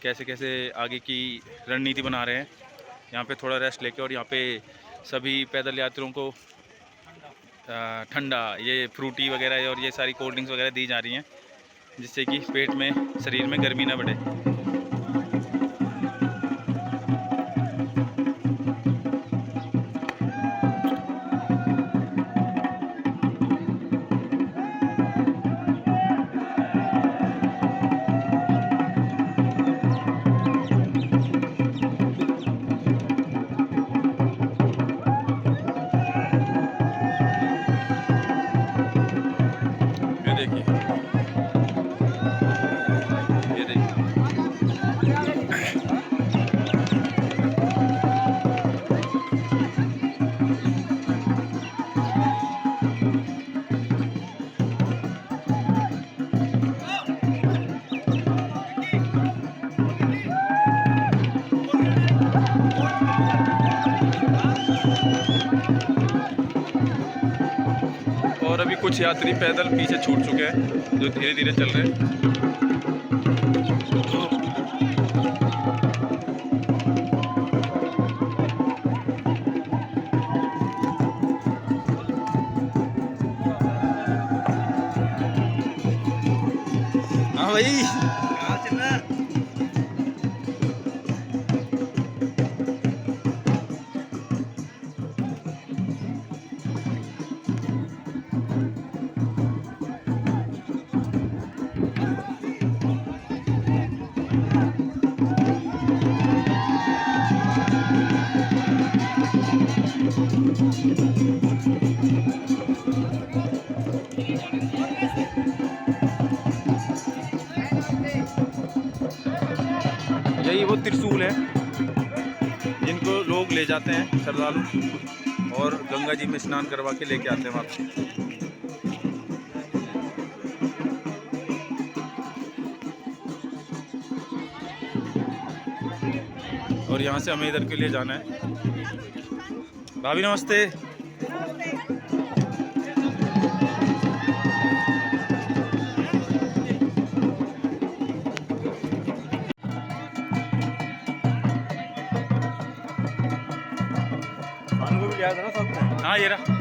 कैसे कैसे आगे की रणनीति बना रहे हैं। यहाँ पे थोड़ा रेस्ट लेके और यहाँ पे सभी पैदल यात्रियों को ठंडा, ये फ्रूटी वगैरह और ये सारी कोल्ड ड्रिंक्स वगैरह दी जा रही हैं, जिससे कि पेट में, शरीर में गर्मी ना बढ़े। और अभी कुछ यात्री पैदल पीछे छूट चुके हैं, जो धीरे धीरे चल रहे हैं। हाँ भाई, यही वो त्रिशूल है जिनको लोग ले जाते हैं श्रद्धालु और गंगा जी में स्नान करवा के लेके आते हैं वापस। और यहाँ से हमें इधर के लिए जाना है। भाभी नमस्ते। हाँ ये रहा।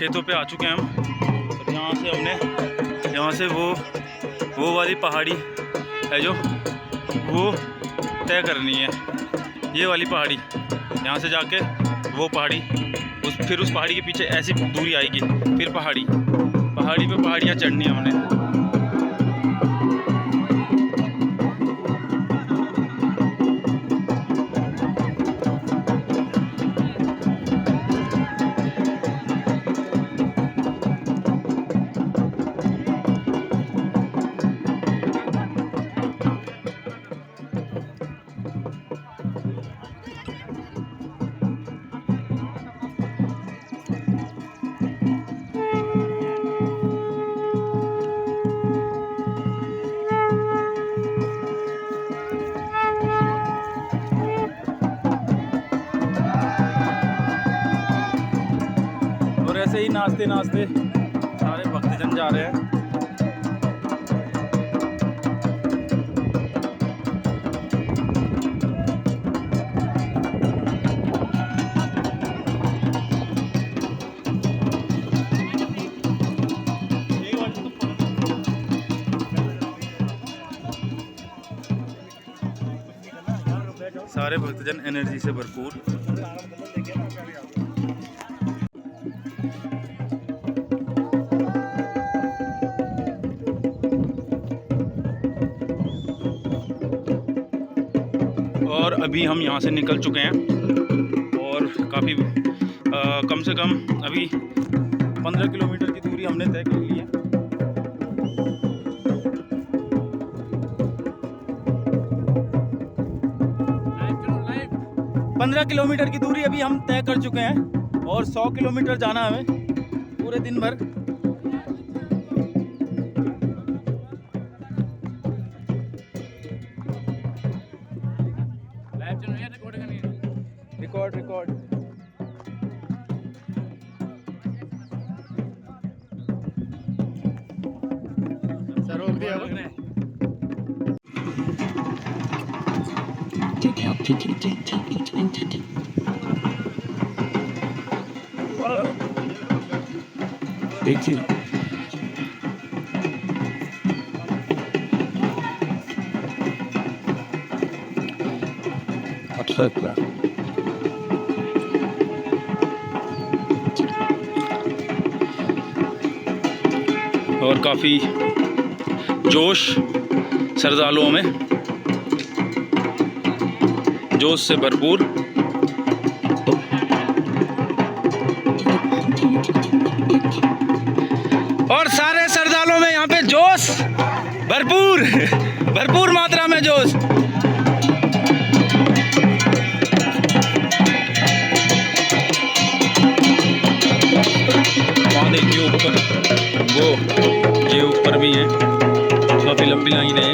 खेतों पे आ चुके हैं हम। और यहाँ से हमने यहाँ से वो वाली पहाड़ी है जो वो तय करनी है, ये वाली पहाड़ी। यहाँ से जाके वो पहाड़ी फिर उस पहाड़ी के पीछे ऐसी दूरी आएगी, फिर पहाड़ी पे पहाड़ियाँ चढ़नी है हमने। और ऐसे ही नाचते नाचते सारे भक्तजन जा रहे हैं। सारे भक्तजन एनर्जी से भरपूर। और अभी हम यहाँ से निकल चुके हैं और काफ़ी कम से कम अभी 15 किलोमीटर की दूरी हमने तय कर ली है। लाइव 15 किलोमीटर की दूरी अभी हम तय कर चुके हैं और 100 किलोमीटर जाना है हमें पूरे दिन भर। रिकॉर्ड सर रोक दिया। देखिए अच्छा और काफ़ी जोश श्रद्धालुओं में, जोश से भरपूर। और सारे श्रद्धालुओं में यहाँ पे जोश भरपूर मात्रा में जोश। वहाँ देखिए ऊपर ये ऊपर भी है, काफ़ी लंबी लाइन है।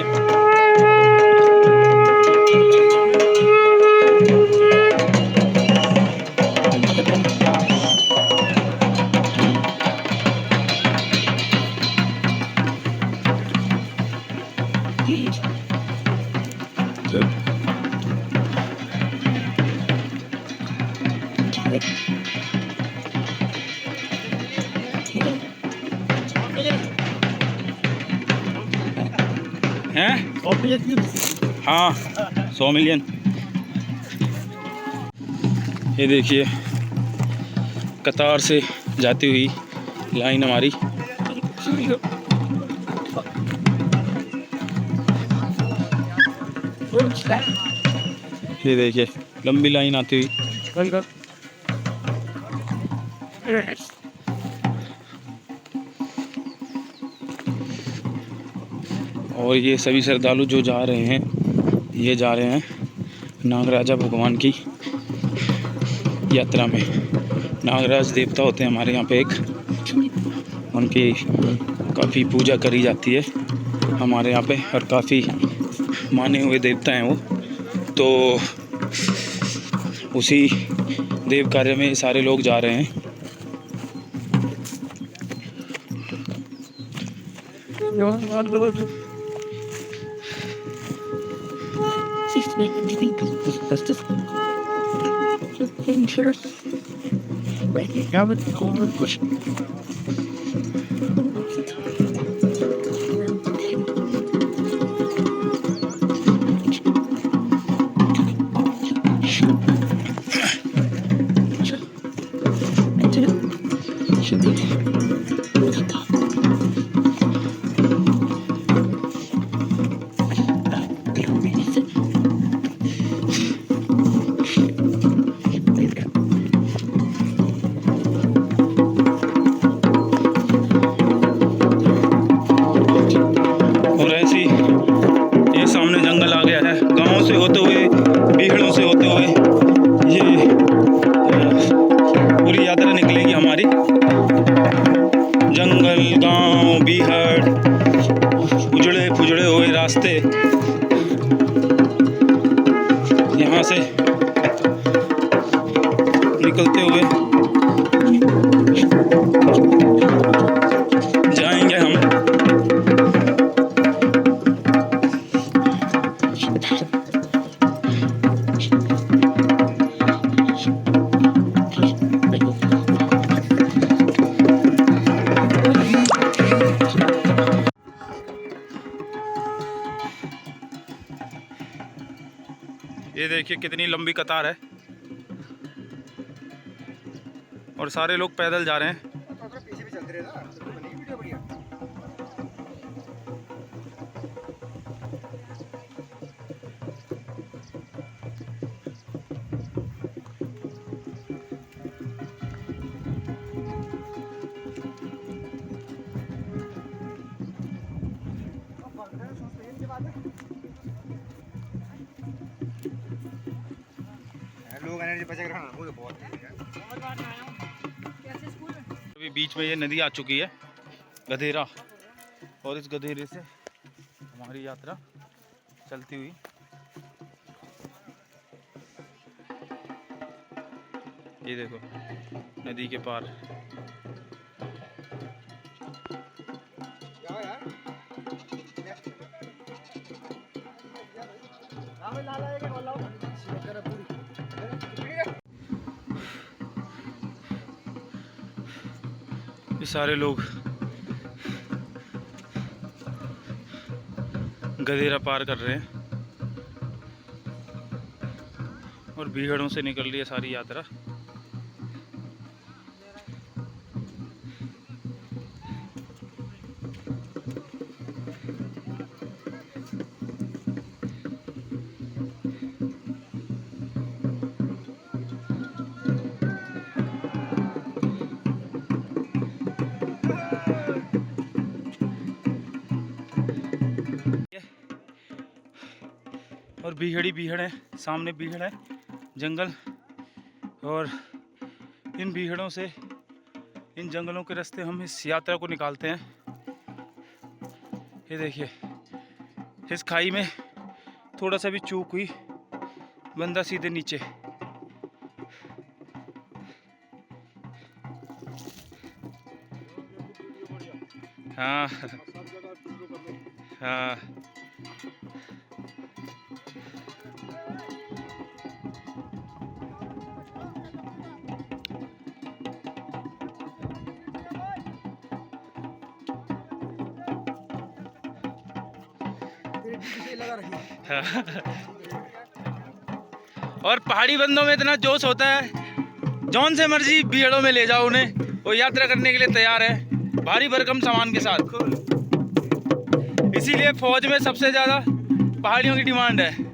हैं? हाँ 100 मिलियन। ये देखिए कतार से जाती हुई लाइन हमारी। ये देखिए लंबी लाइन आती हुई। और ये सभी श्रद्धालु जो जा रहे हैं, ये जा रहे हैं नागराजा भगवान की यात्रा में। नागराज देवता होते हैं हमारे यहाँ पे एक, उनकी काफ़ी पूजा करी जाती है हमारे यहाँ पे और काफ़ी माने हुए देवता हैं वो। तो उसी देव कार्य में सारे लोग जा रहे हैं। और ऐसी ये सामने जंगल आ गया है, गांवों से होते हुए, बीहड़ों से होते हुए ये पूरी यात्रा निकलेगी हमारी। जंगल, गांव, बीहड़, उजड़े पुजड़े हुए रास्ते, यहाँ से निकलते हुए जाएंगे हम। ये देखिए कितनी लंबी कतार है और सारे लोग पैदल जा रहे हैं। पीछे भी चलते रहे ना, तो बनेगी वीडियो बढ़िया। लोग एनर्जी बचा के रखना, वो तो बहुत है। अभी बीच में ये नदी आ चुकी है गधेरा, और इस गधेरे से हमारी यात्रा चलती हुई ये देखो नदी के पार। ये सारे लोग गधेरा पार कर रहे हैं और बीहड़ों से निकल रही है सारी यात्रा। और बीहड़ है, सामने बीहड़ है, जंगल, और इन बीहड़ों से, इन जंगलों के रास्ते हम इस यात्रा को निकालते हैं। ये देखिए इस खाई में थोड़ा सा भी चूक हुई, बंदा सीधे नीचे। हाँ हाँ और पहाड़ी बंदों में इतना जोश होता है, जौन से मर्जी भीड़ों में ले जाओ उन्हें, वो यात्रा करने के लिए तैयार है भारी भरकम सामान के साथ। इसीलिए फौज में सबसे ज़्यादा पहाड़ियों की डिमांड है।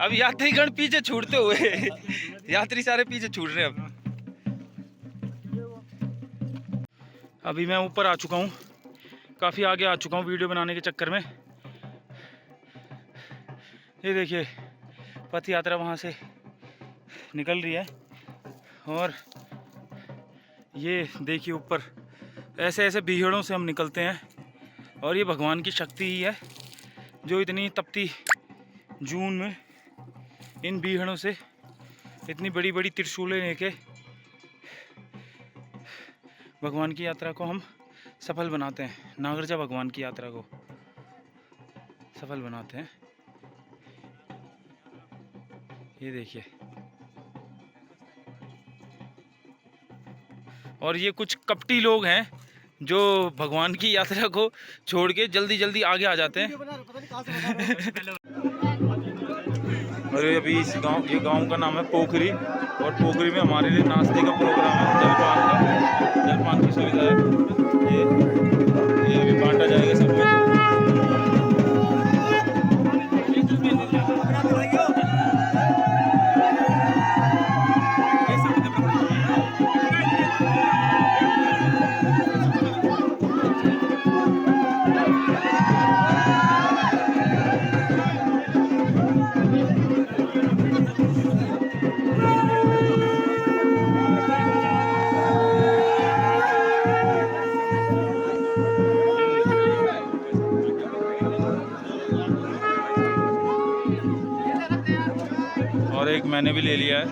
अब यात्रीगण पीछे छूटते हुए यात्री सारे पीछे छूट रहे हैं। अभी मैं ऊपर आ चुका हूँ, काफ़ी आगे आ चुका हूँ वीडियो बनाने के चक्कर में। ये देखिए पथ यात्रा वहाँ से निकल रही है और ये देखिए ऊपर ऐसे ऐसे बीहड़ों से हम निकलते हैं और ये भगवान की शक्ति ही है जो इतनी तपती जून में इन बीहड़ों से इतनी बड़ी बड़ी त्रिशूलें लेके भगवान की यात्रा को हम सफल बनाते हैं। नागरजा भगवान की यात्रा को सफल बनाते हैं। ये देखिए, और ये कुछ कपटी लोग हैं जो भगवान की यात्रा को छोड़ के जल्दी जल्दी आगे आ जाते हैं। और ये अभी इस गांव, ये गांव का नाम है पोखरी, और पोखरी में हमारे लिए नाश्ते का प्रोग्राम है, जलपान की सुविधा है। ये अभी बांटा जाएगा सब में। और एक मैंने भी ले लिया है।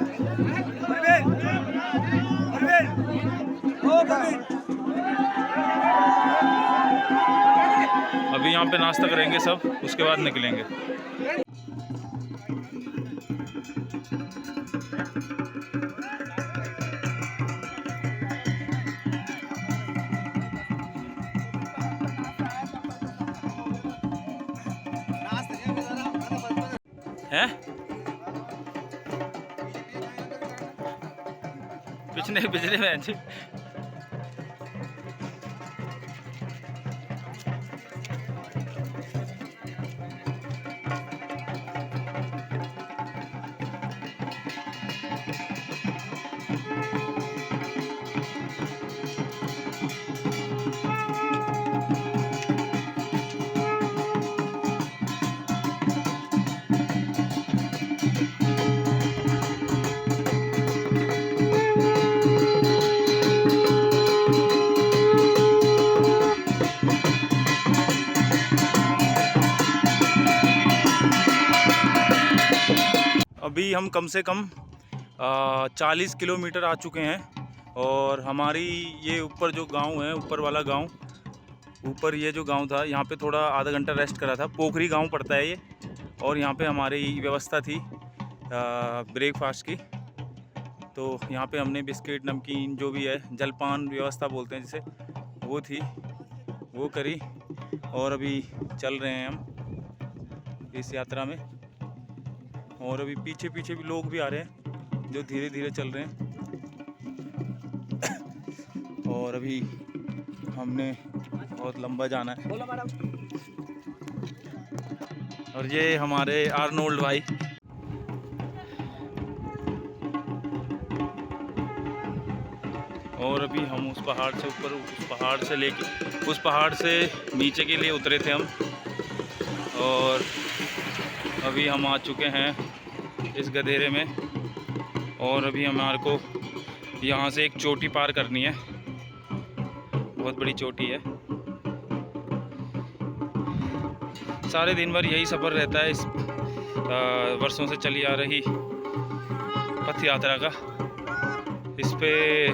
अभी यहाँ पे नाश्ता करेंगे सब, उसके बाद निकलेंगे। हैं? पिछले मैच अभी हम कम से कम 40 किलोमीटर आ चुके हैं, और हमारी ये ऊपर जो गांव है, ऊपर वाला गांव, ऊपर ये जो गांव था, यहाँ पे थोड़ा आधा घंटा रेस्ट करा था। पोखरी गांव पड़ता है ये, और यहाँ पे हमारी व्यवस्था थी ब्रेकफास्ट की। तो यहाँ पे हमने बिस्किट, नमकीन, जो भी है जलपान व्यवस्था बोलते हैं जिसे, वो थी, वो करी। और अभी चल रहे हैं हम इस यात्रा में, और अभी पीछे पीछे भी लोग भी आ रहे हैं जो धीरे धीरे चल रहे हैं। और अभी हमने बहुत लंबा जाना है। और ये हमारे आर्नोल्ड भाई, और अभी हम उस पहाड़ से ऊपर, उस पहाड़ से लेके उस पहाड़ से नीचे के लिए उतरे थे हम, और अभी हम आ चुके हैं इस गधेरे में। और अभी हमारे को यहाँ से एक चोटी पार करनी है, बहुत बड़ी चोटी है। सारे दिन भर यही सफ़र रहता है इस वर्षों से चली आ रही पथ यात्रा का। इस पे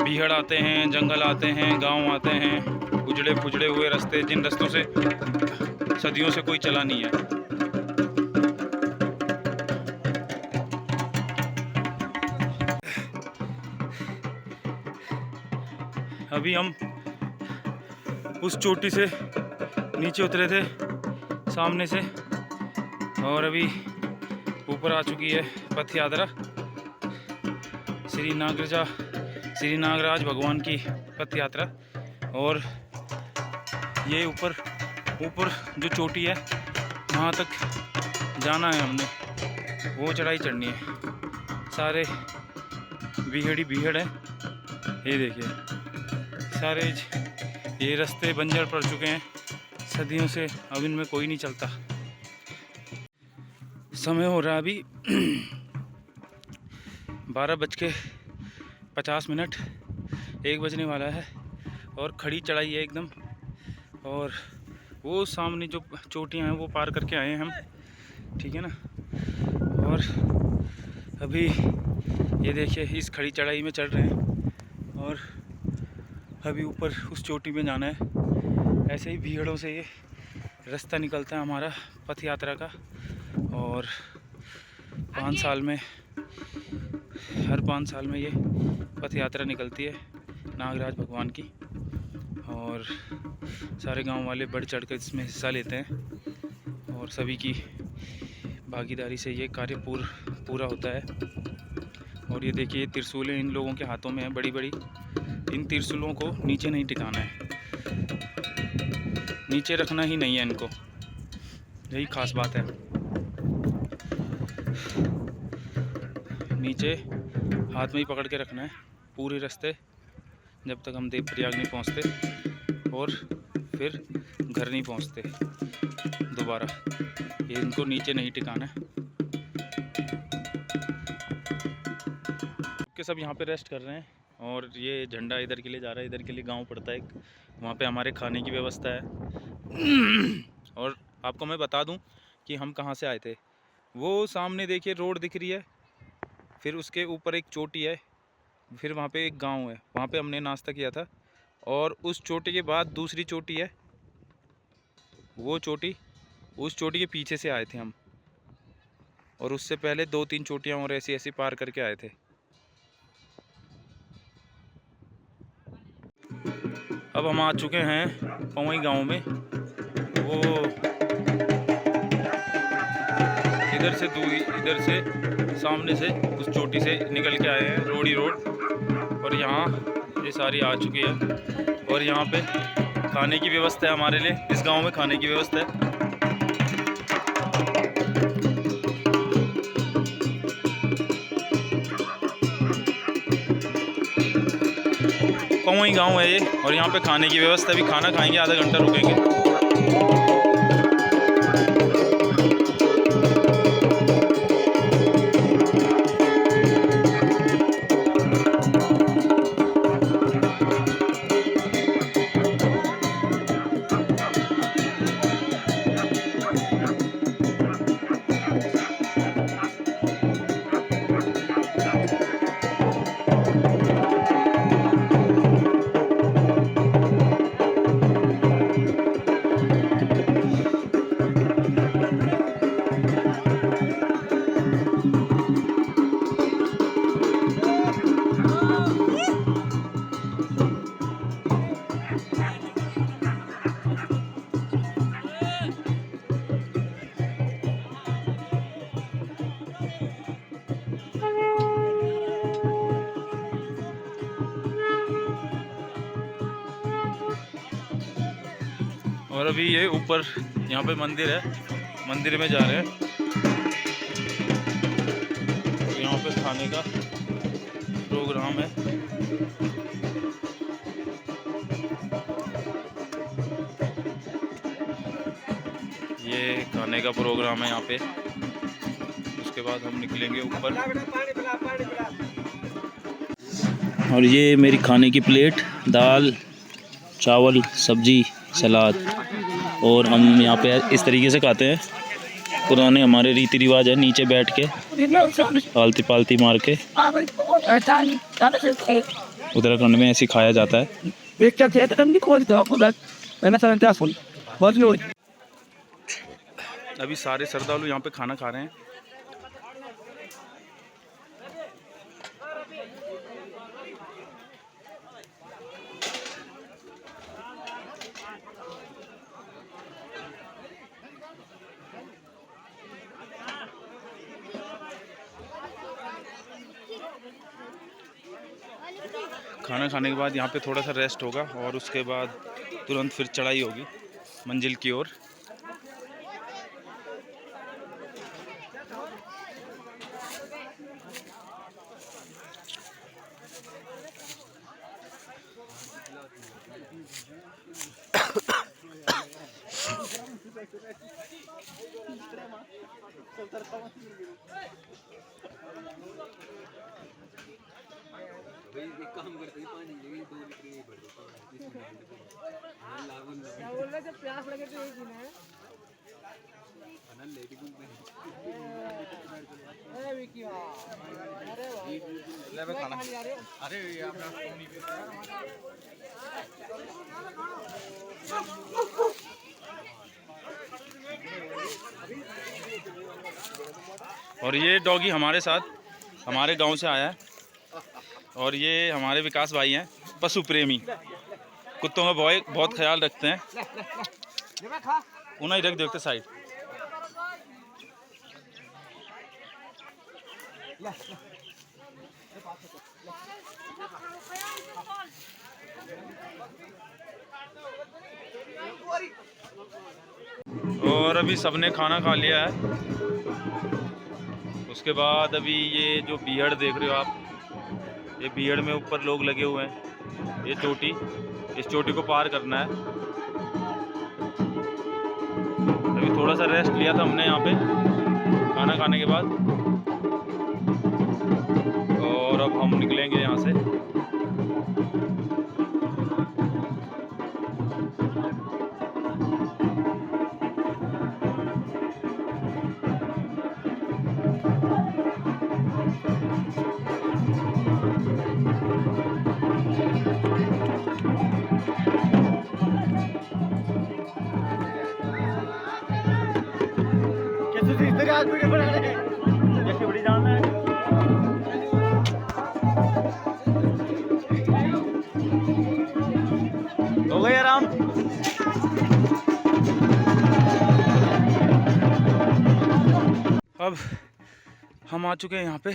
बीहड़ आते हैं, जंगल आते हैं, गांव आते हैं, उजड़े पुजड़े हुए रास्ते, जिन रास्तों से सदियों से कोई चला नहीं है। अभी हम उस चोटी से नीचे उतरे थे सामने से, और अभी ऊपर आ चुकी है पथ यात्रा। श्री नागराज भगवान की पथ यात्रा। और ये ऊपर जो चोटी है वहाँ तक जाना है हमने, वो चढ़ाई चढ़नी है। सारे बीहड़ है, ये देखिए, सारे ये रास्ते बंजर पड़ चुके हैं सदियों से, अब इनमें कोई नहीं चलता। समय हो रहा है अभी 12:50, 1 बजने वाला है। और खड़ी चढ़ाई है एकदम। और वो सामने जो चोटियाँ हैं वो पार करके आए हैं हम, ठीक है ना। और अभी ये देखिए इस खड़ी चढ़ाई में चढ़ रहे हैं और अभी ऊपर उस चोटी में जाना है। ऐसे ही भीड़ों से ये रास्ता निकलता है हमारा पथ यात्रा का। और 5 साल में, हर 5 साल में ये पथ यात्रा निकलती है नागराज भगवान की। और सारे गांव वाले बढ़ चढ़ कर इसमें हिस्सा लेते हैं और सभी की भागीदारी से ये कार्य पूरा होता है। और ये देखिए त्रिशूलें इन लोगों के हाथों में हैं बड़ी बड़ी। इन त्रिशूलों को नीचे नहीं टिकाना है, नीचे रखना ही नहीं है इनको, यही खास बात है। नीचे हाथ में ही पकड़ के रखना है पूरे रास्ते जब तक हम देवप्रयाग नहीं पहुंचते और फिर घर नहीं पहुंचते दोबारा। ये इनको नीचे नहीं टिकाना है। के सब यहाँ पे रेस्ट कर रहे हैं और ये झंडा इधर के लिए जा रहा है, इधर के लिए गांव पड़ता है एक, वहाँ पे हमारे खाने की व्यवस्था है। और आपको मैं बता दूं कि हम कहाँ से आए थे। वो सामने देखिए रोड दिख रही है, फिर उसके ऊपर एक चोटी है, फिर वहाँ पे एक गांव है, वहाँ पे हमने नाश्ता किया था। और उस चोटी के बाद दूसरी चोटी है, वो चोटी, उस चोटी के पीछे से आए थे हम। और उससे पहले 2-3 चोटियाँ और ऐसी ऐसी पार करके आए थे। अब हम आ चुके हैं पवई गांव में। वो इधर से दूरी, इधर से सामने से उस चोटी से निकल के आए हैं रोडी रोड। और यहाँ ये सारी आ चुकी है और यहाँ पे खाने की व्यवस्था है हमारे लिए। इस गांव में खाने की व्यवस्था है। पवई गांव है ये और यहाँ पे खाने की व्यवस्था भी, खाना खाएंगे, आधा घंटा रुकेंगे। और अभी ये ऊपर यहाँ पे मंदिर है, मंदिर में जा रहे हैं। तो यहाँ पे खाने का प्रोग्राम है। ये खाने का प्रोग्राम है यहाँ पे। उसके बाद हम निकलेंगे ऊपर। और ये मेरी खाने की प्लेट, दाल, चावल, सब्जी, सलाद। और हम यहाँ पे इस तरीके से खाते हैं। पुराने हमारे रीति रिवाज है, नीचे बैठ के पालती पालती मार के। उत्तराखंड में ऐसे खाया जाता है। अभी सारे श्रद्धालु यहाँ पे खाना खा रहे हैं। खाना खाने के बाद यहाँ पे थोड़ा सा रेस्ट होगा और उसके बाद तुरंत फिर चढ़ाई होगी मंजिल की ओर। काम करते हैं, पानी क्या बोल रहे जब प्यास लगे तो एक पीना है अरे विकी अरे भाई ले मैं खाना अरे ये अपना नहीं और ये डॉगी हमारे साथ हमारे गांव से आया है और ये हमारे विकास भाई हैं पशु प्रेमी, कुत्तों का बहुत ख्याल रखते हैं। उन्हें ही रख देखते साइड। और अभी सबने खाना खा लिया है। उसके बाद अभी ये जो बीहड़ देख रहे हो आप, ये बीहड़ में ऊपर लोग लगे हुए हैं। ये चोटी, इस चोटी को पार करना है। अभी थोड़ा सा रेस्ट लिया था हमने यहाँ पे खाना खाने के बाद, और अब हम निकलेंगे यहाँ से। हो गई आराम। अब हम आ चुके हैं यहाँ पे।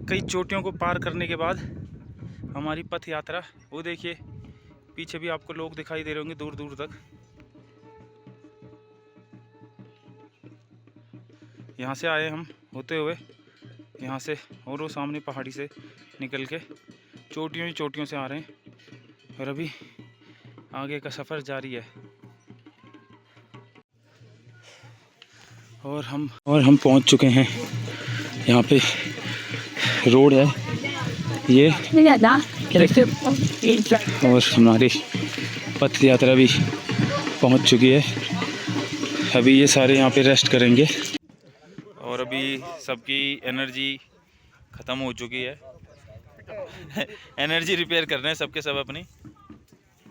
कई चोटियों को पार करने के बाद हमारी पथ यात्रा, वो देखिए पीछे भी आपको लोग दिखाई दे रहे होंगे दूर दूर तक। यहाँ से आए हम होते हुए यहाँ से, और वो सामने पहाड़ी से निकल के चोटियों ही चोटियों से आ रहे हैं। और अभी आगे का सफ़र जारी है। और हम पहुँच चुके हैं यहाँ पे। रोड है ये, और हमारी पथ यात्रा भी पहुँच चुकी है। अभी ये सारे यहाँ पे रेस्ट करेंगे। और अभी सबकी एनर्जी ख़त्म हो चुकी है। एनर्जी रिपेयर कर रहे हैं सबके सब अपनी।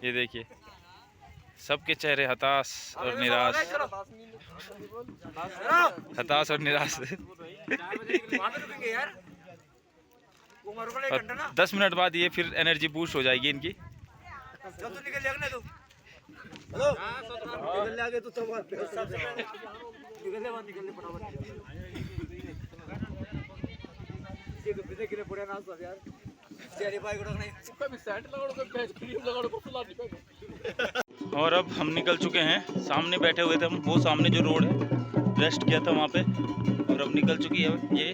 ये देखिए सबके चेहरे हताश और निराश, हताश और निराश। और 10 मिनट बाद ये फिर एनर्जी बूस्ट हो जाएगी इनकी। और अब हम निकल चुके हैं। सामने बैठे हुए थे हम, वो सामने जो रोड है, रेस्ट किया था वहाँ पे। और अब निकल चुकी है ये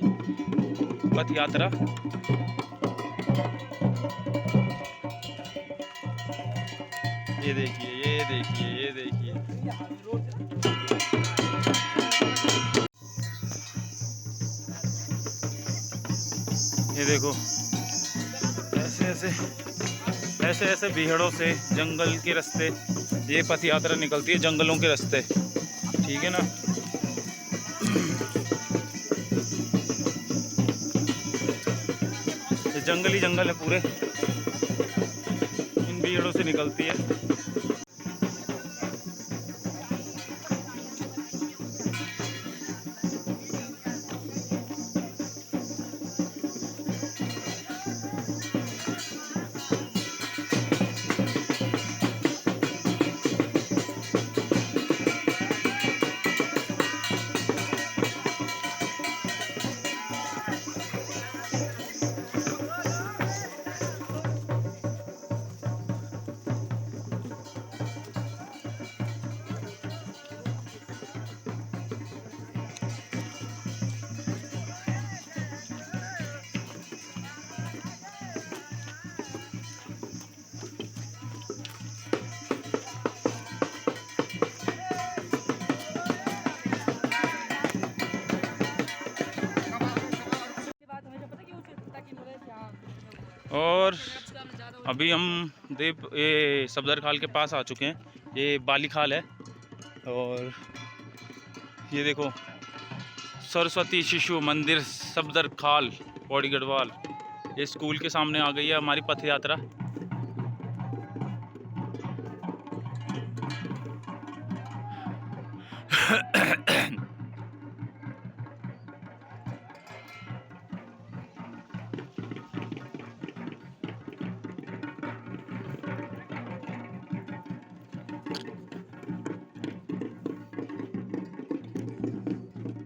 पथ यात्रा। ये देखिए, ये देखिए, ये देखिए। ये देखो ऐसे ऐसे बीहड़ों से जंगल के रास्ते ये पथ यात्रा निकलती है, जंगलों के रास्ते। ठीक है ना। ये जंगल ही जंगल है पूरे, इन बीहड़ों से निकलती है। और अभी हम देव ये सफदर खाल के पास आ चुके हैं। ये बाली खाल है और ये देखो सरस्वती शिशु मंदिर सफदर खाल पौड़ी गढ़वाल। ये स्कूल के सामने आ गई है हमारी पथ यात्रा।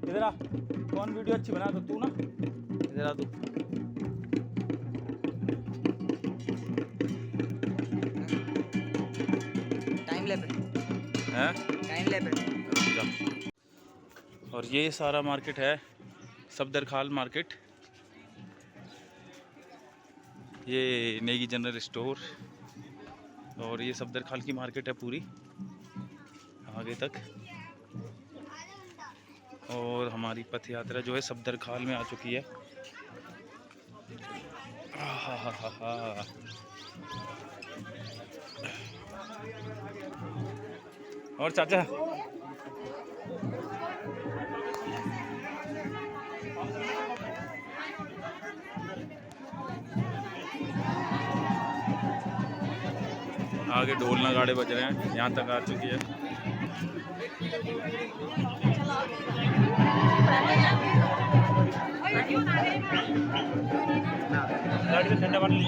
इधर आ, कौन वीडियो अच्छी बना तो तू ना, इधर आ तू। टाइम ले पे, हैं टाइम ले पे। रुक जा। और ये सारा मार्केट है सफदर खाल मार्केट। ये नेगी जनरल स्टोर और ये सफदर खाल की मार्केट है पूरी आगे तक। और हमारी पथ यात्रा जो है सफदर खाल में आ चुकी है। आहा। और चाचा आगे ढोल नगाड़े बज रहे हैं, यहाँ तक आ चुकी है। ठंडा पानी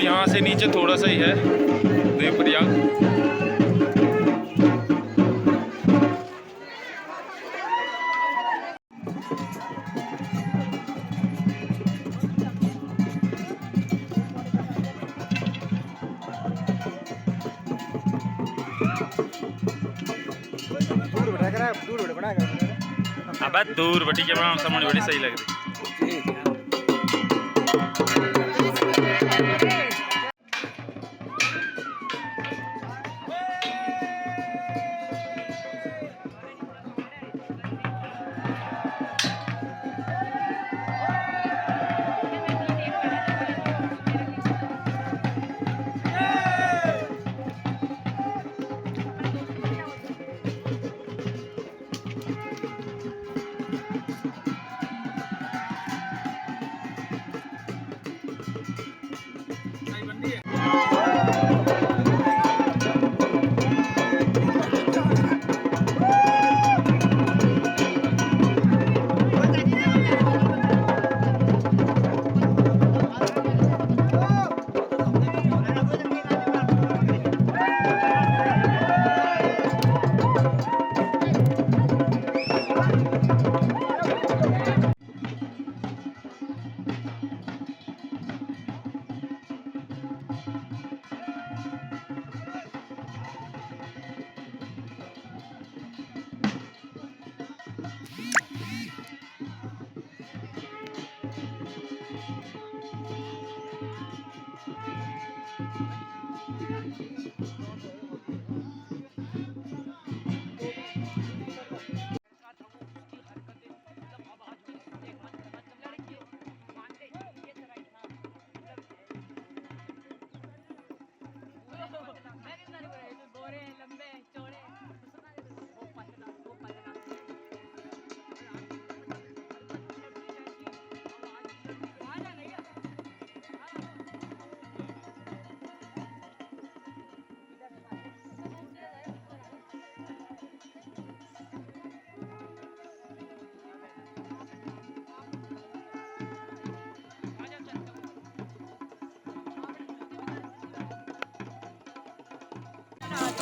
यहाँ से नीचे थोड़ा सा ही है देवप्रयाग। दूर बड़ा कर। अब दूर बटी के वहाँ समझ बड़ी सही लग रही।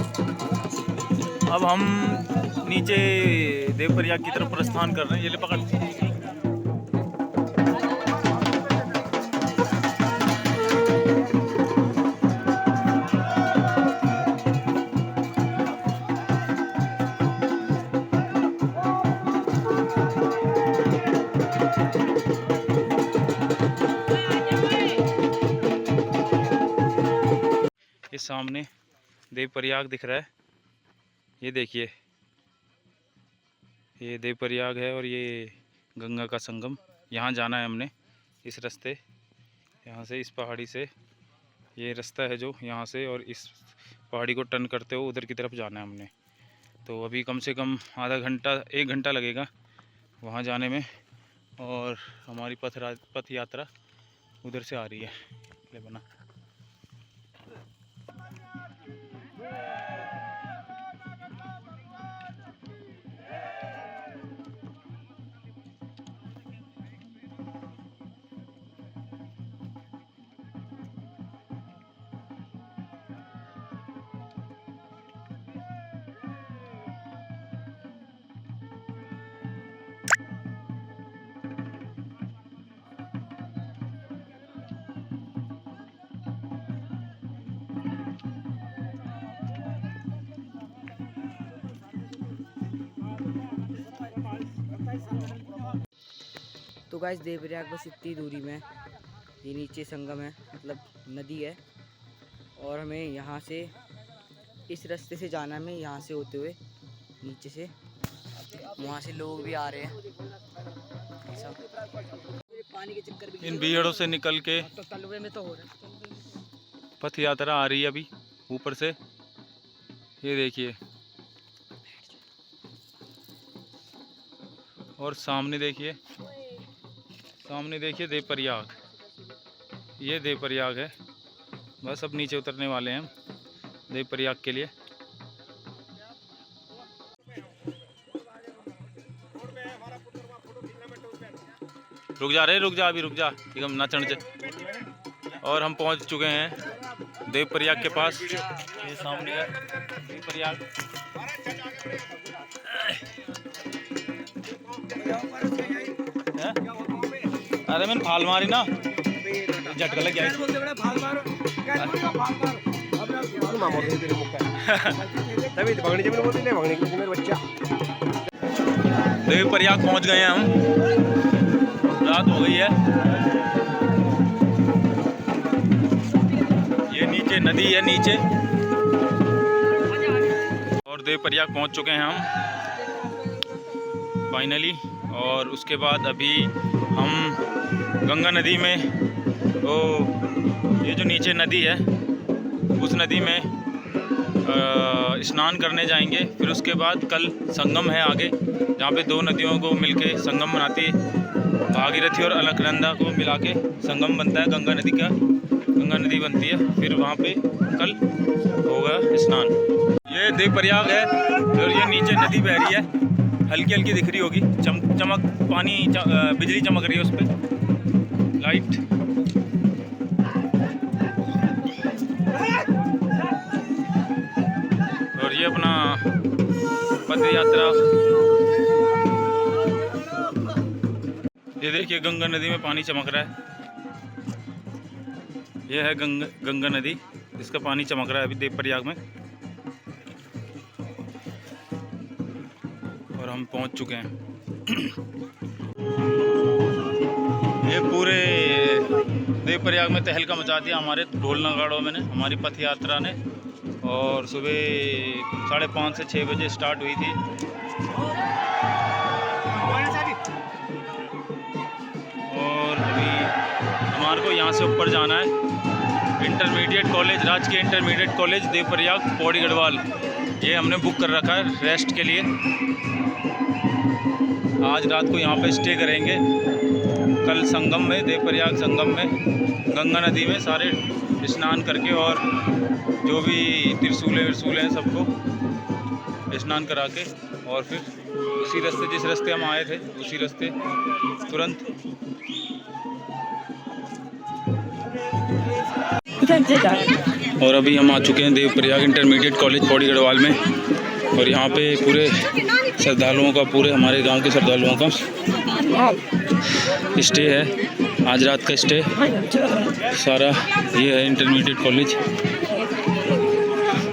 Thank you. अब हम नीचे देवप्रयाग की तरफ प्रस्थान कर रहे हैं। ये ले पकड़। इस सामने देवप्रयाग दिख रहा है, ये देखिए, ये देवप्रयाग है और ये गंगा का संगम। यहाँ जाना है हमने इस रास्ते, यहाँ से इस पहाड़ी से, ये रास्ता है जो यहाँ से, और इस पहाड़ी को टर्न करते हुए उधर की तरफ जाना है हमने। तो अभी कम से कम आधा घंटा 1 घंटा लगेगा वहाँ जाने में, और हमारी पथ यात्रा उधर से आ रही है। ले बना। तो गाइस देवप्रयाग बस इतनी दूरी में, ये नीचे संगम है, मतलब नदी है, और हमें यहाँ से इस रास्ते से जाना है। हमें यहाँ से होते हुए नीचे से, वहाँ से लोग भी आ रहे हैं। पानी के चक्कर भी इन बीहड़ों से निकल के तो तलवे में तो हो रहा है। पथ यात्रा आ रही है अभी ऊपर से, ये देखिए। और सामने देखिए, सामने देखिए देवप्रयाग, ये देवप्रयाग है। बस अब नीचे उतरने वाले हैं हम देवप्रयाग के लिए। रुक जा अभी रुक जा, एकदम ना चढ़ जा। और हम पहुंच चुके हैं देवप्रयाग के पास। ये सामने है देवप्रयाग। अरे मैंने फाल मारी ना, झटका लग गया। देवप्रयाग पहुंच गए हैं हम, रात हो गई है। ये नीचे नदी है नीचे, और देवप्रयाग पहुंच चुके हैं हम फाइनली। और उसके बाद अभी हम गंगा नदी में, ये जो नीचे नदी है उस नदी में स्नान करने जाएंगे। फिर उसके बाद कल संगम है आगे, जहाँ पे 2 नदियों को मिलके संगम बनाती है। भागीरथी और अलकनंदा को मिला के संगम बनता है गंगा नदी का, गंगा नदी बनती है। फिर वहाँ पे कल होगा स्नान। ये देवप्रयाग है और ये नीचे नदी बह रही है, हल्की हल्की दिख रही होगी, चमक पानी बिजली चमक रही है उस पर लाइट। और ये अपना पद यात्रा, ये देखिए गंगा नदी में पानी चमक रहा है। ये है गंगा नदी, इसका पानी चमक रहा है अभी देवप्रयाग में। और हम पहुंच चुके हैं। ये पूरे देवप्रयाग में तहलका मचा दिया हमारे ढोल नगाड़ों में ने, हमारी पथ यात्रा ने। और सुबह 5:30 से 6 बजे स्टार्ट हुई थी। और अभी हमारे को यहाँ से ऊपर जाना है इंटरमीडिएट कॉलेज, राजकीय इंटरमीडिएट कॉलेज देवप्रयाग पौड़ी गढ़वाल। ये हमने बुक कर रखा है रेस्ट के लिए। आज रात को यहाँ पे स्टे करेंगे। कल संगम में, देवप्रयाग संगम में गंगा नदी में सारे स्नान करके, और जो भी त्रिशूलें हैं सबको स्नान करा के, और फिर उसी रास्ते, जिस रास्ते हम आए थे उसी रास्ते तुरंत। और अभी हम आ चुके हैं देवप्रयाग इंटरमीडिएट कॉलेज पौड़ी गढ़वाल में। और यहाँ पे पूरे श्रद्धालुओं का, पूरे हमारे गांव के श्रद्धालुओं का स्टे है, आज रात का स्टे सारा। ये है इंटरमीडिएट कॉलेज।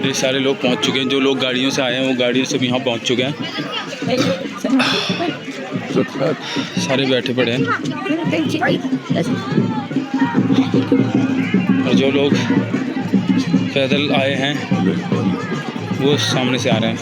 ये सारे लोग पहुँच चुके हैं, जो लोग गाड़ियों से आए हैं वो गाड़ियों से भी यहाँ पहुँच चुके हैं, सारे बैठे पड़े हैं। और जो लोग पैदल आए हैं वो सामने से आ रहे हैं।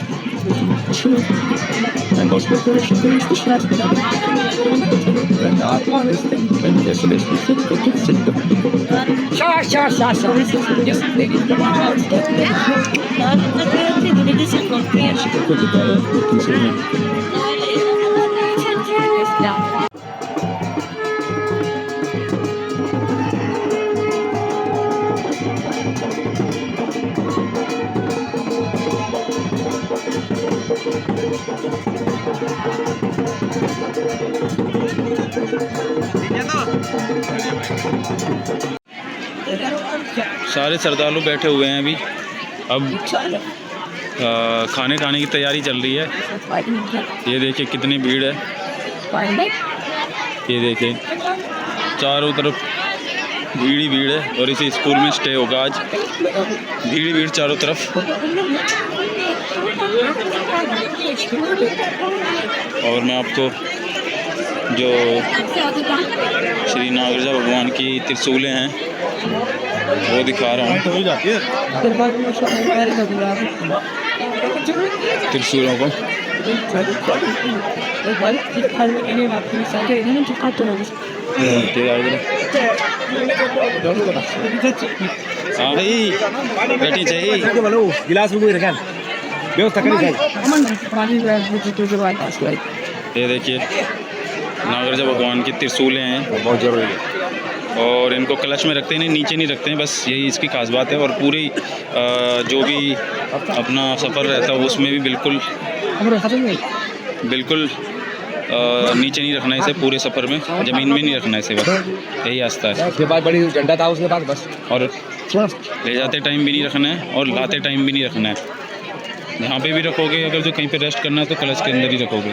सारे श्रद्धालु बैठे हुए हैं अभी। अब खाने की तैयारी चल रही है। ये देखिए कितनी भीड़ है, ये देखिए चारों तरफ भीड़ ही भीड़ है। और इसी स्कूल में स्टे होगा आज, भीड़ ही भीड़ चारों तरफ। और मैं आपको जो श्री नागराजा भगवान की त्रिशूलें हैं वो दिखा रहा हूँ, त्रिशूलों को। हाँ भाई बैठी चाहिए, गिलास में कोई रखा व्यवस्था करी जाए। ये देखिए नागराजा भगवान की त्रिशूलें हैं, बहुत जरूरी है। और इनको कलश में रखते हैं, नहीं नीचे नहीं रखते हैं, बस यही इसकी खास बात है। और पूरी जो भी अपना सफ़र रहता है उसमें भी बिल्कुल नीचे नहीं रखना है इसे, पूरे सफ़र में ज़मीन में नहीं रखना है इसे, बस यही आस्था है। उसके बाद बड़ी डंडा था उसके बाद बस। और ले जाते टाइम भी नहीं रखना है और लाते टाइम भी नहीं रखना है। यहाँ पे भी रखोगे, अगर जो कहीं पे रेस्ट करना है तो कलश के अंदर ही रखोगे।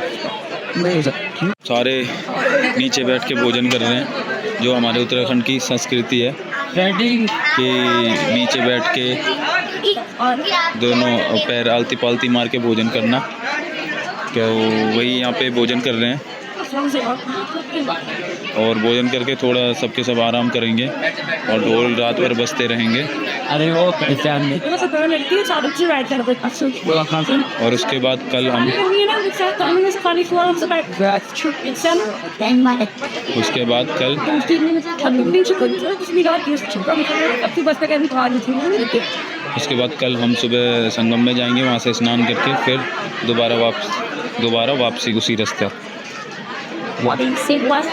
सारे नीचे बैठ के भोजन कर रहे हैं, जो हमारे उत्तराखंड की संस्कृति है कि नीचे बैठ के दोनों पैर आलती पालती मार के भोजन करना। तो वही यहाँ पे भोजन कर रहे हैं और भोजन करके थोड़ा सबके सब आराम करेंगे और ढोल रात भर बजते रहेंगे। अरे वो और उसके बाद कल हम सुबह संगम में जाएंगे, वहाँ से स्नान करके फिर दोबारा वापसी उसी रास्ते।